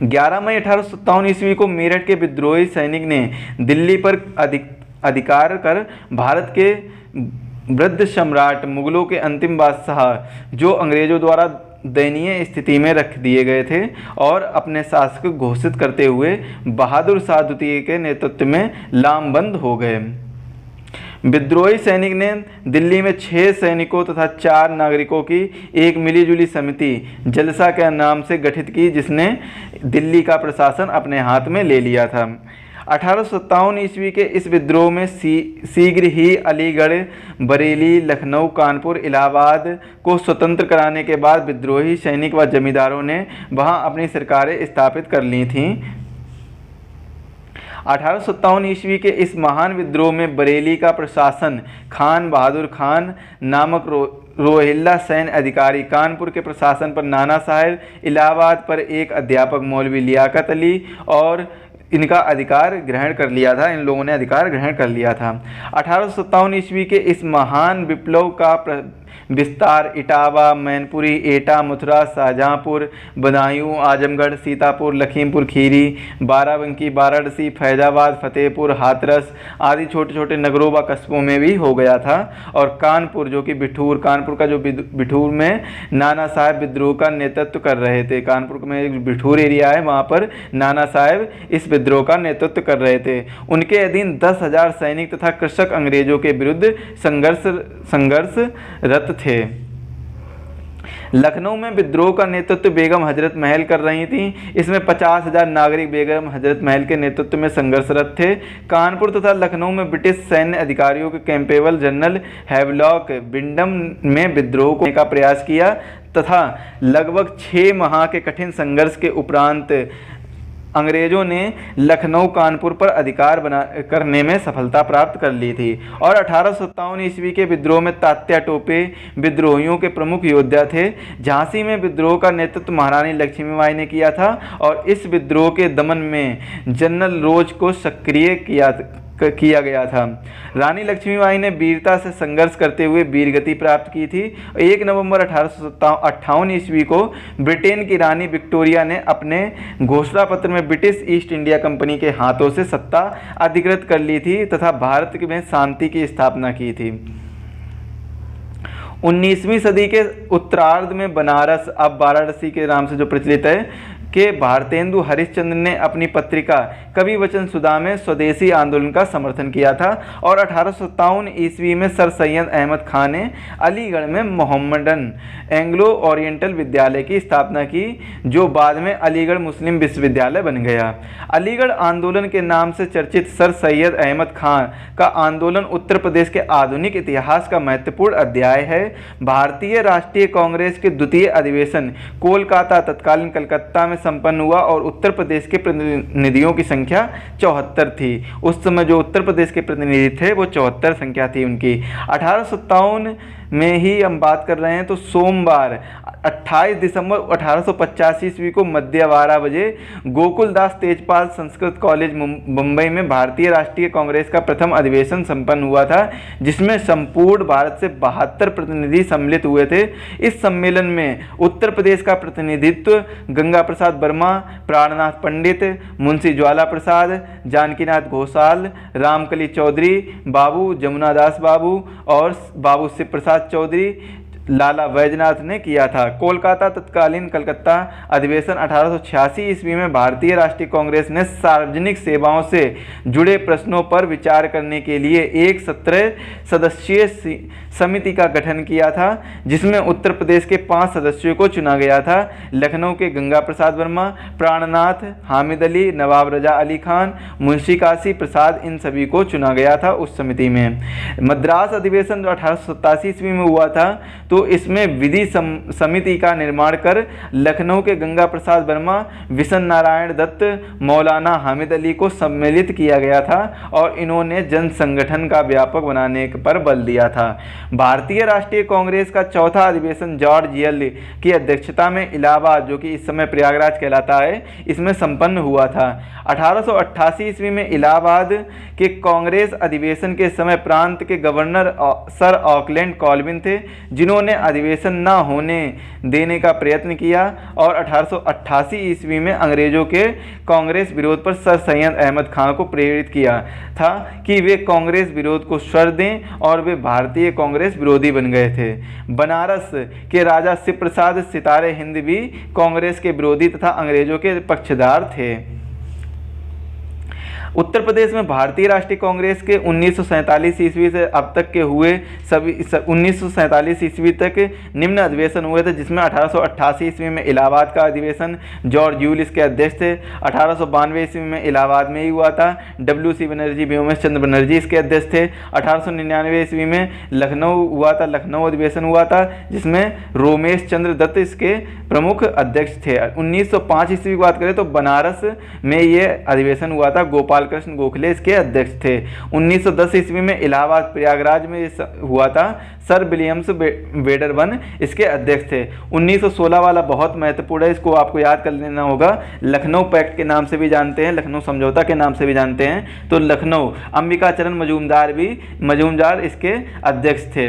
[SPEAKER 1] 11 मई 1857 ईस्वी को मेरठ के विद्रोही सैनिक ने दिल्ली पर अधिकार कर भारत के वृद्ध सम्राट मुगलों के अंतिम बादशाह, जो अंग्रेजों द्वारा दयनीय स्थिति में रख दिए गए थे, और अपने शासक घोषित करते हुए बहादुर शाह द्वितीय के नेतृत्व में लामबंद हो गए। विद्रोही सैनिक ने दिल्ली में 6 सैनिकों तथा 4 नागरिकों की एक मिलीजुली समिति जलसा के नाम से गठित की, जिसने दिल्ली का प्रशासन अपने हाथ में ले लिया था। 1857 ईस्वी के इस विद्रोह में शीघ्र ही अलीगढ़, बरेली, लखनऊ, कानपुर, इलाहाबाद को स्वतंत्र कराने के बाद विद्रोही सैनिक व जमींदारों ने वहां अपनी सरकारें स्थापित कर ली थीं। 1857 ईस्वी के इस महान विद्रोह में बरेली का प्रशासन खान बहादुर खान नामक रोहिल्ला सैन्य अधिकारी, कानपुर के प्रशासन पर नाना साहेब, इलाहाबाद पर एक अध्यापक मौलवी लियाकत अली और इनका अधिकार ग्रहण कर लिया था। इन लोगों ने अधिकार ग्रहण कर लिया था। 1857 ईस्वी के इस महान विप्लव का विस्तार इटावा, मैनपुरी, एटा, मथुरा, शाहजहाँपुर, बदायूं, आजमगढ़, सीतापुर, लखीमपुर खीरी, बाराबंकी, वाराणसी, फैजाबाद, फतेहपुर, हाथरस आदि छोटे छोटे नगरों व कस्बों में भी हो गया था। और कानपुर, जो कि कानपुर का जो बिठूर में नाना साहेब विद्रोह का नेतृत्व कर रहे थे, कानपुर में एक बिठूर एरिया है, वहाँ पर नाना साहेब इस विद्रोह का नेतृत्व कर रहे थे। उनके अधीन 10,000 सैनिक तथा कृषक अंग्रेजों के विरुद्ध संघर्षरत थे। लखनऊ में विद्रोह का नेतृत्व बेगम हजरत महल कर रही थीं। इसमें 50,000 नागरिक बेगम हजरत महल के नेतृत्व में संघर्षरत थे। कानपुर तथा लखनऊ में ब्रिटिश सैन्य अधिकारियों के कैंपेबल जनरल हैवलॉक विंडम में विद्रोह करने का प्रयास किया, तथा लगभग 6 माह के कठिन संघर्ष के उपरांत अंग्रेजों ने लखनऊ कानपुर पर अधिकार करने में सफलता प्राप्त कर ली थी और 1857 ईस्वी के विद्रोह में तात्या टोपे विद्रोहियों के प्रमुख योद्धा थे। झांसी में विद्रोह का नेतृत्व महारानी लक्ष्मीबाई ने किया था और इस विद्रोह के दमन में जनरल रोज को सक्रिय किया गया था। रानी लक्ष्मीबाई ने वीरता से संघर्ष करते हुए वीरगति प्राप्त की थी। 1 नवंबर 1858 ईस्वी को ब्रिटेन की रानी विक्टोरिया ने अपने घोषणा पत्र में ब्रिटिश ईस्ट इंडिया कंपनी के हाथों से सत्ता अधिकृत कर ली थी तथा भारत में शांति की स्थापना की थी। 19वीं सदी के उत्तरार्ध में बनारस, अब वाराणसी के नाम से जो प्रचलित है, के भारतेंदु हरिश्चंद्र ने अपनी पत्रिका कवि वचन सुधा में स्वदेशी आंदोलन का समर्थन किया था और 1857 ईस्वी में सर सैयद अहमद खान ने अलीगढ़ में मोहम्मडन एंग्लो ओरिएंटल विद्यालय की स्थापना की, जो बाद में अलीगढ़ मुस्लिम विश्वविद्यालय बन गया। अलीगढ़ आंदोलन के नाम से चर्चित सर सैयद अहमद खान का आंदोलन उत्तर प्रदेश के आधुनिक इतिहास का महत्वपूर्ण अध्याय है। भारतीय राष्ट्रीय कांग्रेस के द्वितीय अधिवेशन कोलकाता तत्कालीन कलकत्ता में संपन्न हुआ और उत्तर प्रदेश के प्रतिनिधियों की संख्या 74 थी। उस समय जो उत्तर प्रदेश के प्रतिनिधि थे वो 74 संख्या थी उनकी। 1857 में ही हम बात कर रहे हैं तो सोमवार 28 दिसंबर 1885 ईस्वी को मध्य 12 बजे गोकुलदास तेजपाल संस्कृत कॉलेज मुंबई में भारतीय राष्ट्रीय कांग्रेस का प्रथम अधिवेशन संपन्न हुआ था, जिसमें संपूर्ण भारत से 72 प्रतिनिधि सम्मिलित हुए थे। इस सम्मेलन में उत्तर प्रदेश का प्रतिनिधित्व गंगा प्रसाद वर्मा, प्राणनाथ पंडित, मुंशी ज्वाला प्रसाद, जानकीनाथ घोषाल, रामकली चौधरी बाबू, जमुनादास बाबू और बाबू शिव प्रसाद चौधरी, लाला वैजनाथ ने किया था। कोलकाता तत्कालीन कलकत्ता अधिवेशन 1886 ईस्वी में भारतीय राष्ट्रीय कांग्रेस ने सार्वजनिक सेवाओं से जुड़े प्रश्नों पर विचार करने के लिए एक 17 सदस्यीय समिति का गठन किया था, जिसमें उत्तर प्रदेश के 5 सदस्यों को चुना गया था। लखनऊ के गंगा प्रसाद वर्मा, प्राणनाथ, हामिद अली, नवाब रजा अली खान, मुंशी काशी प्रसाद, इन सभी को चुना गया था उस समिति में। मद्रास अधिवेशन जो 1887 ईस्वी में हुआ था तो इसमें विधि समिति का निर्माण कर लखनऊ के गंगा प्रसाद वर्मा, विशन नारायण दत्त, मौलाना हामिद अली को सम्मिलित किया गया था और इन्होंने जन संगठन का व्यापक बनाने पर बल दिया था। भारतीय राष्ट्रीय कांग्रेस का चौथा अधिवेशन जॉर्ज यल की अध्यक्षता में इलाहाबाद, जो कि इस समय प्रयागराज कहलाता है, इसमें संपन्न हुआ था। 1888 ईस्वी में इलाहाबाद के कांग्रेस अधिवेशन के समय प्रांत के गवर्नर सर ऑकलैंड कॉल्विन थे, जिन्होंने अधिवेशन न होने देने का प्रयत्न किया और 1888 ईस्वी में अंग्रेजों के कांग्रेस विरोध पर सर सैयद अहमद खान को प्रेरित किया था कि वे कांग्रेस विरोध को स्वर दें और वे भारतीय कांग्रेस विरोधी बन गए थे। बनारस के राजा शिव प्रसाद सितारे हिंद भी कांग्रेस के विरोधी तथा अंग्रेजों के पक्षधर थे। उत्तर प्रदेश में भारतीय राष्ट्रीय कांग्रेस के 1947 ईस्वी से अब तक के हुए सभी 1947 ईस्वी तक निम्न अधिवेशन हुए थे, जिसमें 1888 ईस्वी में इलाहाबाद का अधिवेशन जॉर्ज यूल इसके अध्यक्ष थे। 1892 ईस्वी में इलाहाबाद में ही हुआ था, WC बनर्जी, व्योमेश चंद्र बनर्जी इसके अध्यक्ष थे। 1899 ईस्वी में लखनऊ हुआ था, लखनऊ अधिवेशन हुआ था, जिसमें रोमेश चंद्र दत्त इसके प्रमुख अध्यक्ष थे। 1905 ईस्वी की बात करें तो बनारस में ये अधिवेशन हुआ था, गोपाल कृष्ण गोखले इसके अध्यक्ष थे। 1910 ईस्वी में इलाहाबाद प्रयागराज में हुआ था, सर विलियम्स वेडरबन इसके अध्यक्ष थे। 1916 वाला बहुत महत्वपूर्ण है, इसको आपको याद कर लेना होगा। लखनऊ पैक्ट के नाम से भी जानते हैं, लखनऊ समझौता के नाम से भी जानते हैं। तो लखनऊ अंबिकाचरण मजूमदार इसके अध्यक्ष थे।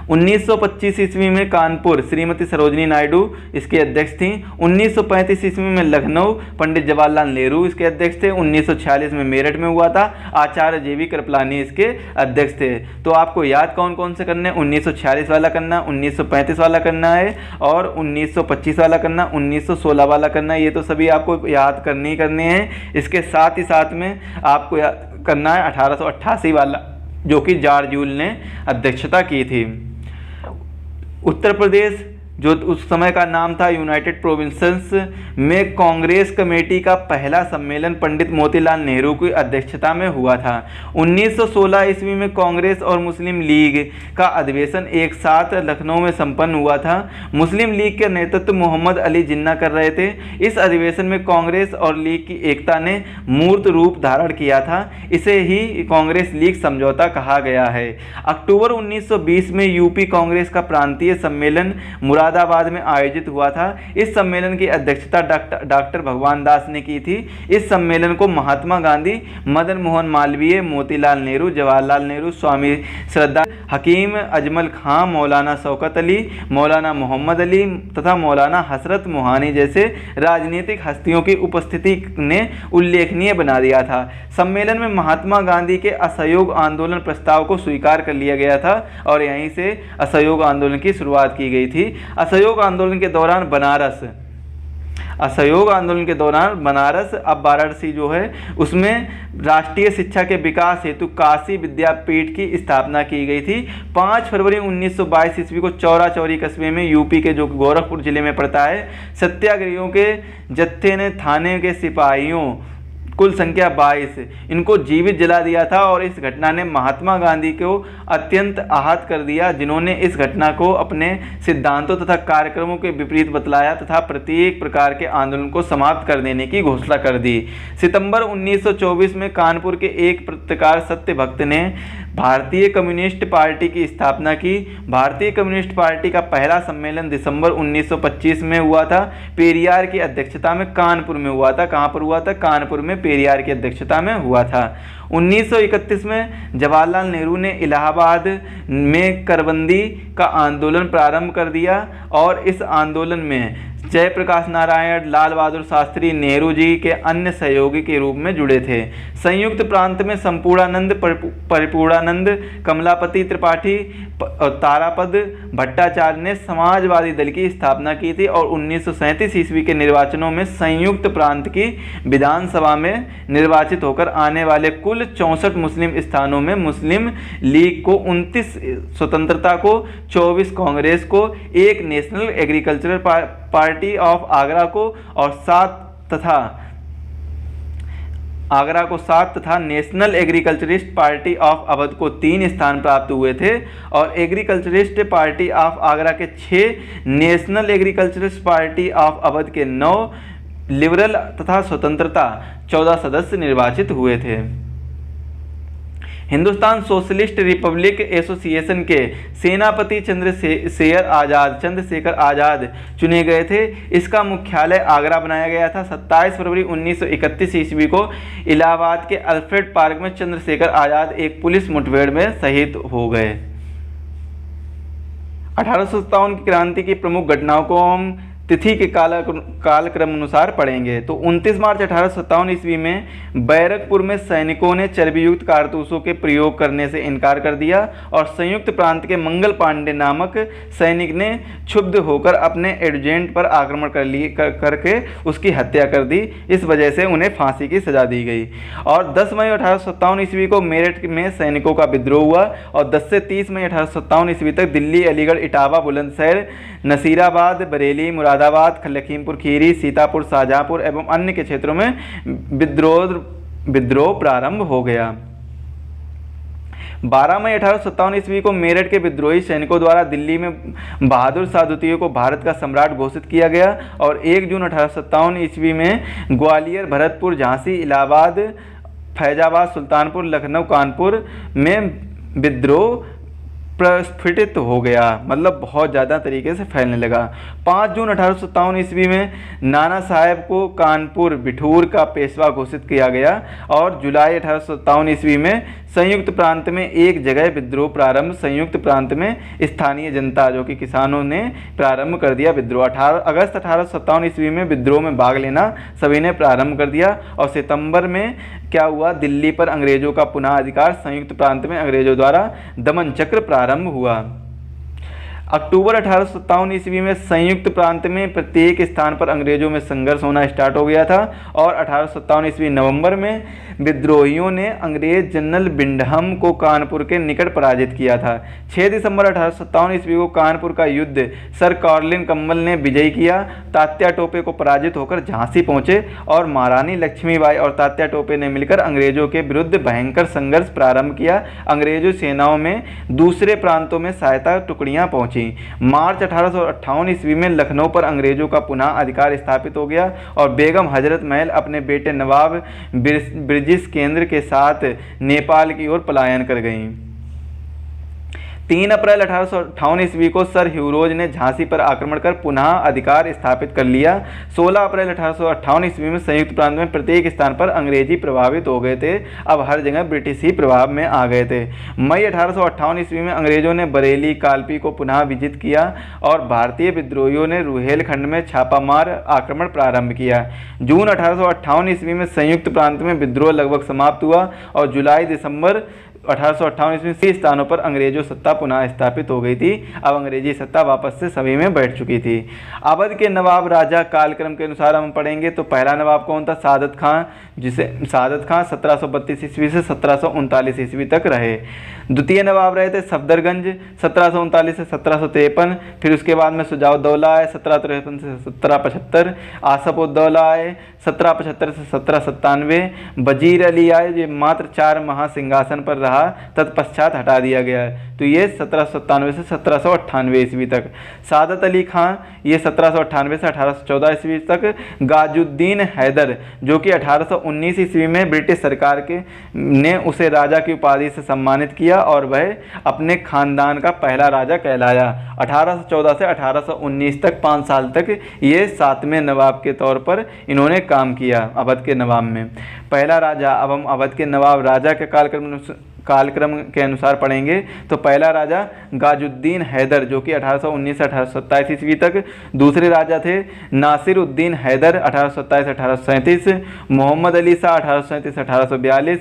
[SPEAKER 1] 1925 ईस्वी में कानपुर श्रीमती सरोजनी नायडू इसके अध्यक्ष थी। 1935 ईस्वी में लखनऊ पंडित जवाहरलाल नेहरू इसके अध्यक्ष थे। 1946 में मेरठ में हुआ था, आचार्य JV कृपलानी इसके अध्यक्ष थे। तो आपको याद कौन कौन से करने, 1946 वाला करना, 1935 वाला करना है और 1925 वाला करना, 1916 वाला करना, ये तो सभी आपको याद करने हैं। इसके साथ ही साथ में आपको याद करना है 1888 वाला, जो कि जॉर्ज यूल ने अध्यक्षता की थी। उत्तर प्रदेश जो उस समय का नाम था यूनाइटेड प्रोविंसेस में कांग्रेस कमेटी का पहला सम्मेलन पंडित मोतीलाल नेहरू की अध्यक्षता में हुआ था। 1916 ईस्वी में कांग्रेस और मुस्लिम लीग का अधिवेशन एक साथ लखनऊ में संपन्न हुआ था। मुस्लिम लीग का नेतृत्व मोहम्मद अली जिन्ना कर रहे थे। इस अधिवेशन में कांग्रेस और लीग की एकता ने मूर्त रूप धारण किया था। इसे ही कांग्रेस लीग समझौता कहा गया है। अक्टूबर 1920 में यूपी कांग्रेस का प्रांतीय सम्मेलन मुरादाबाद में आयोजित हुआ था। इस सम्मेलन की अध्यक्षता डॉक्टर भगवान दास ने की थी। इस सम्मेलन को महात्मा गांधी, मदन मोहन मालवीय, मोतीलाल नेहरू, जवाहरलाल नेहरू, स्वामी श्रद्धा, हकीम अजमल खां, मौलाना शौकत अली, मौलाना मोहम्मद अली तथा मौलाना हसरत मोहानी जैसे राजनीतिक हस्तियों की उपस्थिति ने उल्लेखनीय बना दिया था। सम्मेलन में महात्मा गांधी के असहयोग आंदोलन प्रस्ताव को स्वीकार कर लिया गया था और यहीं से असहयोग आंदोलन की शुरुआत की गई थी। असहयोग आंदोलन के दौरान बनारस अब वाराणसी जो है उसमें राष्ट्रीय शिक्षा के विकास हेतु काशी विद्यापीठ की स्थापना की गई थी। 5 फरवरी 1922 ईस्वी को चौरा चौरी कस्बे में, यूपी के जो गोरखपुर जिले में पड़ता है, सत्याग्रहियों के जत्थे ने थाने के सिपाहियों कुल संख्या 22 इनको जीवित जला दिया था और इस घटना ने महात्मा गांधी को अत्यंत आहत कर दिया, जिन्होंने इस घटना को अपने सिद्धांतों तथा कार्यक्रमों के विपरीत बतलाया तथा प्रत्येक प्रकार के आंदोलन को समाप्त कर देने की घोषणा कर दी। सितंबर 1924 में कानपुर के एक पत्रकार सत्यभक्त ने भारतीय कम्युनिस्ट पार्टी की स्थापना की। भारतीय कम्युनिस्ट पार्टी का पहला सम्मेलन दिसंबर 1925 में हुआ था। पेरियार की अध्यक्षता में कानपुर में हुआ था। कहाँ पर हुआ था? कानपुर में पेरियार की अध्यक्षता में हुआ था। 1931 में जवाहरलाल नेहरू ने इलाहाबाद में करबंदी का आंदोलन प्रारंभ कर दिया और इस आंदोलन में जयप्रकाश नारायण, लाल बहादुर शास्त्री, नेहरू जी के अन्य सहयोगी के रूप में जुड़े थे। संयुक्त प्रांत में संपूर्णानंद, परिपूर्णानंद, कमलापति त्रिपाठी, तारापद भट्टाचार्य ने समाजवादी दल की स्थापना की थी और 1937 ईस्वी के निर्वाचनों में संयुक्त प्रांत की विधानसभा में निर्वाचित होकर आने वाले कुल 64 मुस्लिम स्थानों में मुस्लिम लीग को 29, स्वतंत्रता को 24, कांग्रेस को 1, national agricultural party of Agra को और 7 तथा national agriculturist party of Awadh को 3 स्थान प्राप्त हुए थे और एग्रीकल्चरिस्ट पार्टी ऑफ आगरा के 6, national agriculturist party of Awadh के 9, लिबरल तथा स्वतंत्रता 14 सदस्य निर्वाचित हुए थे। हिंदुस्तान सोशलिस्ट रिपब्लिक एसोसिएशन के सेनापति चंद्रशेखर आज़ाद चुने गए थे। इसका मुख्यालय आगरा बनाया गया था। 27 फरवरी 1931 ईस्वी को इलाहाबाद के अल्फ्रेड पार्क में चंद्रशेखर आज़ाद एक पुलिस मुठभेड़ में शहीद हो गए। 1857 की क्रांति की प्रमुख घटनाओं को हम तिथि के कालक्रम अनुसार पढ़ेंगे। तो 29 मार्च 1857 ईस्वी में बैरकपुर में सैनिकों ने चर्बीयुक्त कारतूसों के प्रयोग करने से इनकार कर दिया और संयुक्त प्रांत के मंगल पांडे नामक सैनिक ने क्षुब्ध होकर अपने एडजुटेंट पर आक्रमण करके उसकी हत्या कर दी। इस वजह से उन्हें फांसी की सजा दी गई। और 10 मई 1857 ईस्वी को मेरठ में सैनिकों का विद्रोह हुआ और 10 से 30 मई 1857 ईस्वी तक दिल्ली, अलीगढ़, इटावा, बुलंदशहर, नसीराबाद, बरेली, मुरादाबाद, लखीमपुर खीरी, सीतापुर, शाहजहांपुर एवं अन्य के क्षेत्रों में विद्रोह प्रारंभ हो गया। 12 मई 1857 ईस्वी को मेरठ के विद्रोही सैनिकों द्वारा दिल्ली में बहादुर शाह द्वितीय को भारत का सम्राट घोषित किया गया और 1 जून 1857 ईस्वी में ग्वालियर, भरतपुर, झांसी, इलाहाबाद, फैजाबाद, सुल्तानपुर, लखनऊ, कानपुर में विद्रोह प्रस्फुटित हो गया, मतलब बहुत ज़्यादा तरीके से फैलने लगा। 5 जून 1857 ईस्वी में नाना साहेब को कानपुर बिठूर का पेशवा घोषित किया गया और जुलाई 1857 ईस्वी में संयुक्त प्रांत में एक जगह विद्रोह प्रारंभ। संयुक्त प्रांत में स्थानीय जनता जो कि किसानों ने प्रारंभ कर दिया विद्रोह। 18 अगस्त 1857 ईस्वी में विद्रोह में भाग लेना सभी ने प्रारंभ कर दिया और सितंबर में क्या हुआ, दिल्ली पर अंग्रेजों का पुनः अधिकार। संयुक्त प्रांत में अंग्रेजों द्वारा दमन चक्र प्रारंभ हुआ। अक्टूबर 1857 ईस्वी में संयुक्त प्रांत में प्रत्येक स्थान पर अंग्रेजों में संघर्ष होना स्टार्ट हो गया था और 1857 ईस्वी नवंबर में विद्रोहियों ने अंग्रेज जनरल बिंडहम को कानपुर के निकट पराजित किया था। 6 दिसंबर 1857 ईस्वी को कानपुर का युद्ध सर कार्लिन कम्बल ने विजयी किया। तात्या टोपे को पराजित होकर झांसी पहुंचे और महारानी लक्ष्मीबाई और तात्या टोपे ने मिलकर अंग्रेजों के विरुद्ध भयंकर संघर्ष प्रारंभ किया। अंग्रेजों सेनाओं में दूसरे प्रांतों में सहायता टुकड़ियां पहुंची। मार्च 1858 ईस्वी में लखनऊ पर अंग्रेजों का पुनः अधिकार स्थापित हो गया और बेगम हजरत महल अपने बेटे नवाब ब्रिजिश केंद्र के साथ नेपाल की ओर पलायन कर गईं। 3 अप्रैल 1858 ईस्वी को सर ह्यूरोज ने झांसी पर आक्रमण कर पुनः अधिकार स्थापित कर लिया। 16 अप्रैल 1858 ईस्वी में संयुक्त प्रांत में प्रत्येक स्थान पर अंग्रेजी प्रभावित हो गए थे। अब हर जगह ब्रिटिश ही प्रभाव में आ गए थे। मई 1858 ईस्वी में अंग्रेजों ने बरेली कालपी को पुनः विजित किया और भारतीय विद्रोहियों ने रुहेलखंड में छापामार आक्रमण प्रारंभ किया। जून 1858 ईस्वी में संयुक्त प्रांत में विद्रोह लगभग समाप्त हुआ और जुलाई दिसंबर 1858 ईस्वी में स्थानों पर अंग्रेजों सत्ता पुनः स्थापित हो गई थी। अब अंग्रेजी सत्ता वापस से सभी में बैठ चुकी थी। अवध के नवाब राजा कालक्रम के अनुसार हम पढ़ेंगे तो पहला नवाब कौन था? सादत खां, जिसे सादत खां 1732 ईस्वी से 1739 ईस्वी तक रहे। द्वितीय नवाब रहे थे सफदरगंज 1739 से 1753। फिर उसके बाद में सुजाउद्दौला आए 1753 से 1775। आसफउद्दौला आए 1775 से 1797। वजीर अली आए, ये मात्र 4 माह सिंहासन पर रहा, तत्पश्चात हटा दिया गया है। तो ये 1797 से 1798 ईस्वी तक। सादत अली खां ये 1798 से 1814 ईस्वी तक। गाजुद्दीन हैदर जो कि 1819 ईस्वी में ब्रिटिश सरकार के ने उसे राजा की उपाधि से सम्मानित किया और वह अपने खानदान का पहला राजा कहलाया। 1814 से 1819 तक 5 साल तक ये 7वें नवाब के तौर पर इन्होंने काम किया अवध के नवाब में। पहला राजा, अब हम अवध के नवाब राजा के कालक्रम के अनुसार पढ़ेंगे तो पहला राजा गाजुद्दीन हैदर जो कि 1819 से 1827 ईस्वी तक। दूसरे राजा थे नासिर उद्दीन हैदर 1827 से 1837। मोहम्मद अली शाह 1837 से 1842।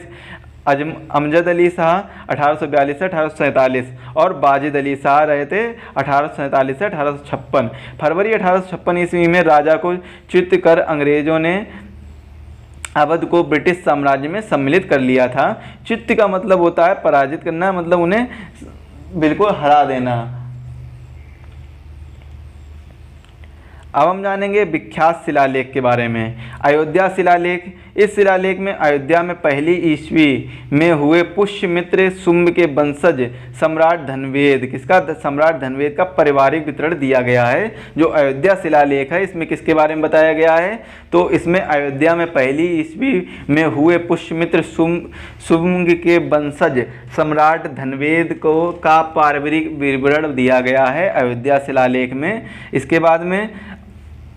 [SPEAKER 1] अमजद अली शाह 1842 से 1847 और बाजिद अली शाह रहे थे 1847 से 1856। फरवरी 1856 ईस्वी में राजा को च्युत कर अंग्रेजों ने अवध को ब्रिटिश साम्राज्य में सम्मिलित कर लिया था। च्युत का मतलब होता है पराजित करना, मतलब उन्हें बिल्कुल हरा देना। अब हम जानेंगे विख्यात शिलालेख के बारे में। अयोध्या शिलालेख, इस शिलालेख में अयोध्या में पहली ईस्वी में हुए पुष्यमित्र शुंभ के वंशज सम्राट धनवेद, किसका? सम्राट धनवेद का पारिवारिक विवरण दिया गया है। जो अयोध्या शिलालेख है इसमें किसके बारे में बताया गया है? तो इसमें अयोध्या में पहली ईस्वी में हुए पुष्यमित्र शुंभ के वंशज सम्राट धनवेद को का पारिवारिक विवरण दिया गया है अयोध्या शिलालेख में। इसके बाद में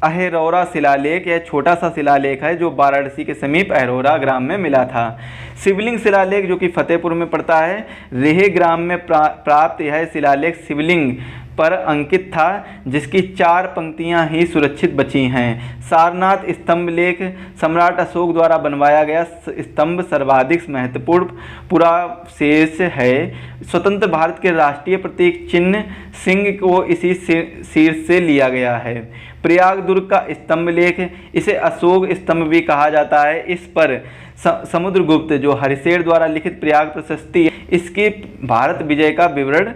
[SPEAKER 1] अहेरौरा शिलालेख, यह छोटा सा शिलालेख है जो वाराणसी के समीप अहेरौरा ग्राम में मिला था। शिवलिंग शिलालेख जो कि फतेहपुर में पड़ता है, रेह ग्राम में प्राप्त यह शिलालेख शिवलिंग पर अंकित था जिसकी 4 पंक्तियां ही सुरक्षित बची हैं। सारनाथ स्तंभ लेख, सम्राट अशोक द्वारा बनवाया गया स्तंभ सर्वाधिक महत्वपूर्ण पूरा शेष है। स्वतंत्र भारत के राष्ट्रीय प्रतीक चिन्ह सिंह को इसी शीर्ष से लिया गया है। प्रयाग दुर्ग का स्तंभ लेख, इसे अशोक स्तंभ भी कहा जाता है। इस पर समुद्रगुप्त जो हरिशेर द्वारा लिखित प्रयाग प्रशस्ति, इसके भारत विजय का विवरण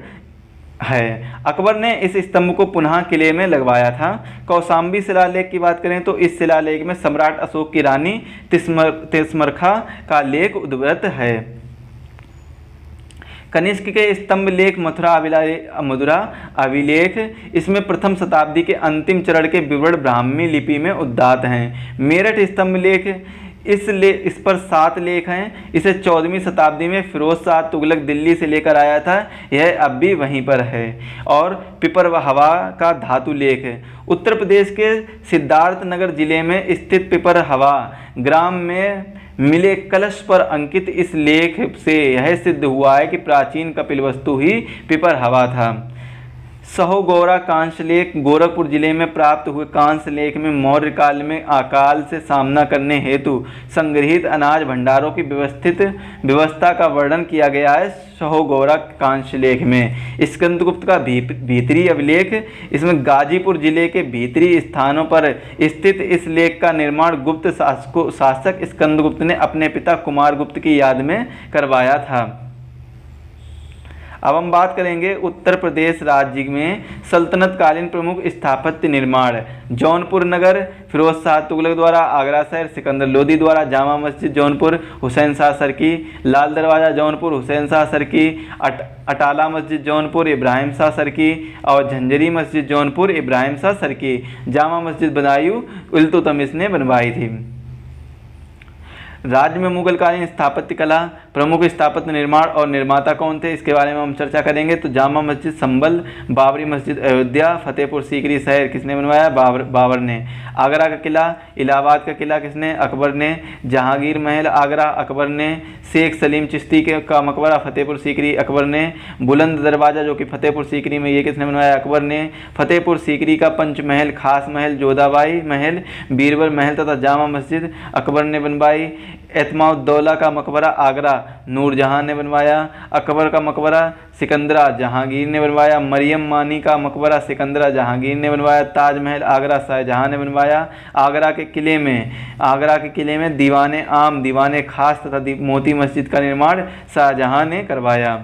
[SPEAKER 1] है। अकबर ने इस स्तंभ को पुनः किले में लगवाया था। कौशाम्बी शिलालेख की बात करें तो इस शिलालेख में सम्राट अशोक की रानी तिस्मरखा का लेख उद्धृत है। कनिष्क के स्तंभ लेख मथुरा अभिलेख, इसमें प्रथम शताब्दी के अंतिम चरण के विवरण ब्राह्मी लिपि में उद्धात हैं। मेरठ स्तंभ लेख, इस पर 7 लेख हैं। इसे 14वीं शताब्दी में फिरोज शाह तुगलक दिल्ली से लेकर आया था, यह अब भी वहीं पर है। और पिपरहवा का धातु लेख, उत्तर प्रदेश के सिद्धार्थ नगर जिले में स्थित पिपरहवा ग्राम में मिले कलश पर अंकित इस लेख से यह सिद्ध हुआ है कि प्राचीन कपिलवस्तु ही पिपरहवा था। सहोगोरा कांस्य लेख गोरखपुर जिले में प्राप्त हुए कांस्य लेख में मौर्य काल में अकाल से सामना करने हेतु संग्रहित अनाज भंडारों की व्यवस्था का वर्णन किया गया है। सहोगोरा कांस्य लेख में स्कंदगुप्त का भीतरी अभिलेख, इसमें गाजीपुर जिले के भीतरी स्थानों पर स्थित इस लेख का निर्माण गुप्त शासक स्कंदगुप्त ने अपने पिता कुमारगुप्त की याद में करवाया था। अब हम बात करेंगे उत्तर प्रदेश राज्य में सल्तनत कालीन प्रमुख स्थापत्य निर्माण। जौनपुर नगर फिरोज शाह तुगलक द्वारा, आगरा शहर सिकंदर लोदी द्वारा, जामा मस्जिद जौनपुर हुसैन शाह सरकी, लाल दरवाज़ा जौनपुर हुसैन शाह सरकी, अटाला मस्जिद जौनपुर इब्राहिम शाह सरकी और झंझरी मस्जिद जौनपुर इब्राहिम शाह सरकी। जामा मस्जिद बदायूं इल्तुतमिश ने बनवाई थी। राज्य में मुगलकालीन स्थापत्य कला, प्रमुख स्थापत्य निर्माण और निर्माता कौन थे, इसके बारे में हम चर्चा करेंगे। तो जामा मस्जिद संभल, बाबरी मस्जिद अयोध्या, फतेहपुर सीकरी शहर किसने बनवाया, बाबर ने। आगरा का किला, इलाहाबाद का किला किसने, अकबर ने। जहांगीर महल आगरा अकबर ने। शेख सलीम चिश्ती का मकबरा फतेहपुर सीकरी अकबर ने। बुलंद दरवाज़ा जो कि फतेहपुर सीकरी में, ये किसने बनवाया, अकबर ने। फतेहपुर सीकरी का पंचमहल, खास महल जोधाबाई महल, बीरबल महल तथा जामा मस्जिद अकबर ने बनवाई। एतमाउद्दौला का मकबरा आगरा नूरजहां ने बनवाया। अकबर का मकबरा सिकंदरा जहांगीर ने बनवाया। मरियम मानी का मकबरा सिकंदरा जहांगीर ने बनवाया। ताजमहल आगरा शाहजहां ने बनवाया। आगरा के किले में दीवाने आम, दीवाने खास तथा मोती मस्जिद का निर्माण शाहजहां ने करवाया।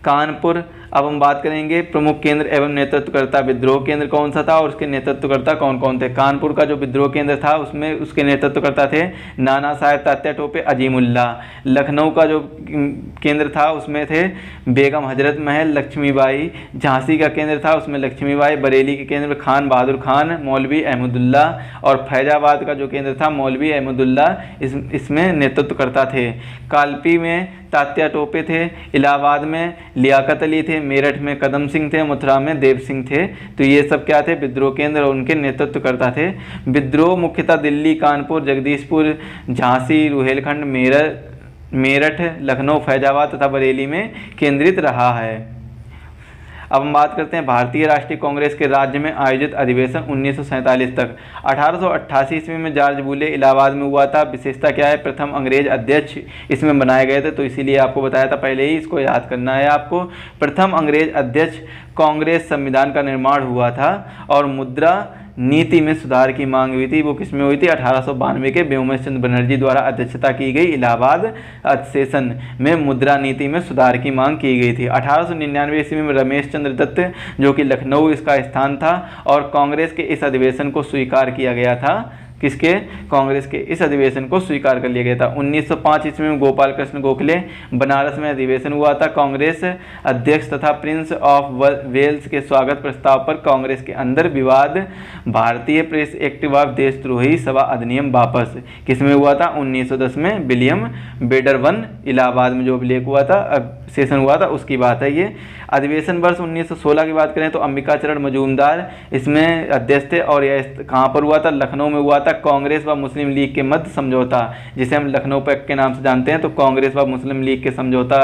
[SPEAKER 1] कानपुर, अब हम बात करेंगे प्रमुख केंद्र एवं नेतृत्वकर्ता। विद्रोह केंद्र कौन सा था और उसके नेतृत्वकर्ता कौन कौन थे। कानपुर का जो विद्रोह केंद्र था उसमें उसके नेतृत्वकर्ता थे नाना साहेब तात्या टोपे अजीमुल्ला। लखनऊ का जो केंद्र था उसमें थे बेगम हजरत महल लक्ष्मीबाई। झांसी का केंद्र था उसमें लक्ष्मीबाई। बरेली के केंद्र में खान बहादुर खान, मौलवी अहमदुल्ला। और फैजाबाद का जो केंद्र था मौलवी अहमदुल्ला इसमें नेतृत्वकर्ता थे। कालपी में तात्या टोपे थे। इलाहाबाद में लियाकत अली थे। मेरठ में कदम सिंह थे। मथुरा में देव सिंह थे। तो ये सब क्या थे, विद्रोह केंद्र और उनके नेतृत्वकर्ता थे। विद्रोह मुख्यतः दिल्ली, कानपुर, जगदीशपुर, झांसी, रुहेलखंड, मेरठ, लखनऊ, फैजाबाद तथा बरेली में केंद्रित रहा है। अब हम बात करते हैं भारतीय राष्ट्रीय कांग्रेस के राज्य में आयोजित अधिवेशन 1947 तक। 1888 ईस्वी में जॉर्ज बूले इलाहाबाद में हुआ था। विशेषता क्या है, प्रथम अंग्रेज अध्यक्ष इसमें बनाए गए थे, तो इसीलिए आपको बताया था पहले ही, इसको याद करना है आपको। प्रथम अंग्रेज अध्यक्ष कांग्रेस संविधान का निर्माण हुआ था और मुद्रा नीति में सुधार की मांग हुई थी। वो किसमें हुई थी, 1892 के व्योमेश चंद्र बनर्जी द्वारा अध्यक्षता की गई इलाहाबाद अधिवेशन में मुद्रा नीति में सुधार की मांग की गई थी। 1899 ईस्वी में रमेश चंद्र दत्त जो कि लखनऊ इसका स्थान था और कांग्रेस के इस अधिवेशन को स्वीकार किया गया था। किसके, कांग्रेस के इस अधिवेशन को स्वीकार कर लिया गया था। 1905 ईस्वी में गोपाल कृष्ण गोखले बनारस में अधिवेशन हुआ था। कांग्रेस अध्यक्ष तथा प्रिंस ऑफ वेल्स के स्वागत प्रस्ताव पर कांग्रेस के अंदर विवाद। भारतीय प्रेस एक्ट व देशद्रोही सभा अधिनियम वापस किसमें हुआ था, 1910 में विलियम बेडरवन इलाहाबाद में जो अभिलेख हुआ था, सेशन हुआ था, उसकी बात है ये। अधिवेशन वर्ष 1916 की बात करें तो अंबिकाचरण मजूमदार इसमें अध्यक्ष थे और यह कहाँ पर हुआ था, लखनऊ में हुआ था। कांग्रेस व मुस्लिम लीग के मध्य समझौता जिसे हम लखनऊ पैक्ट के नाम से जानते हैं, तो कांग्रेस व मुस्लिम लीग के समझौता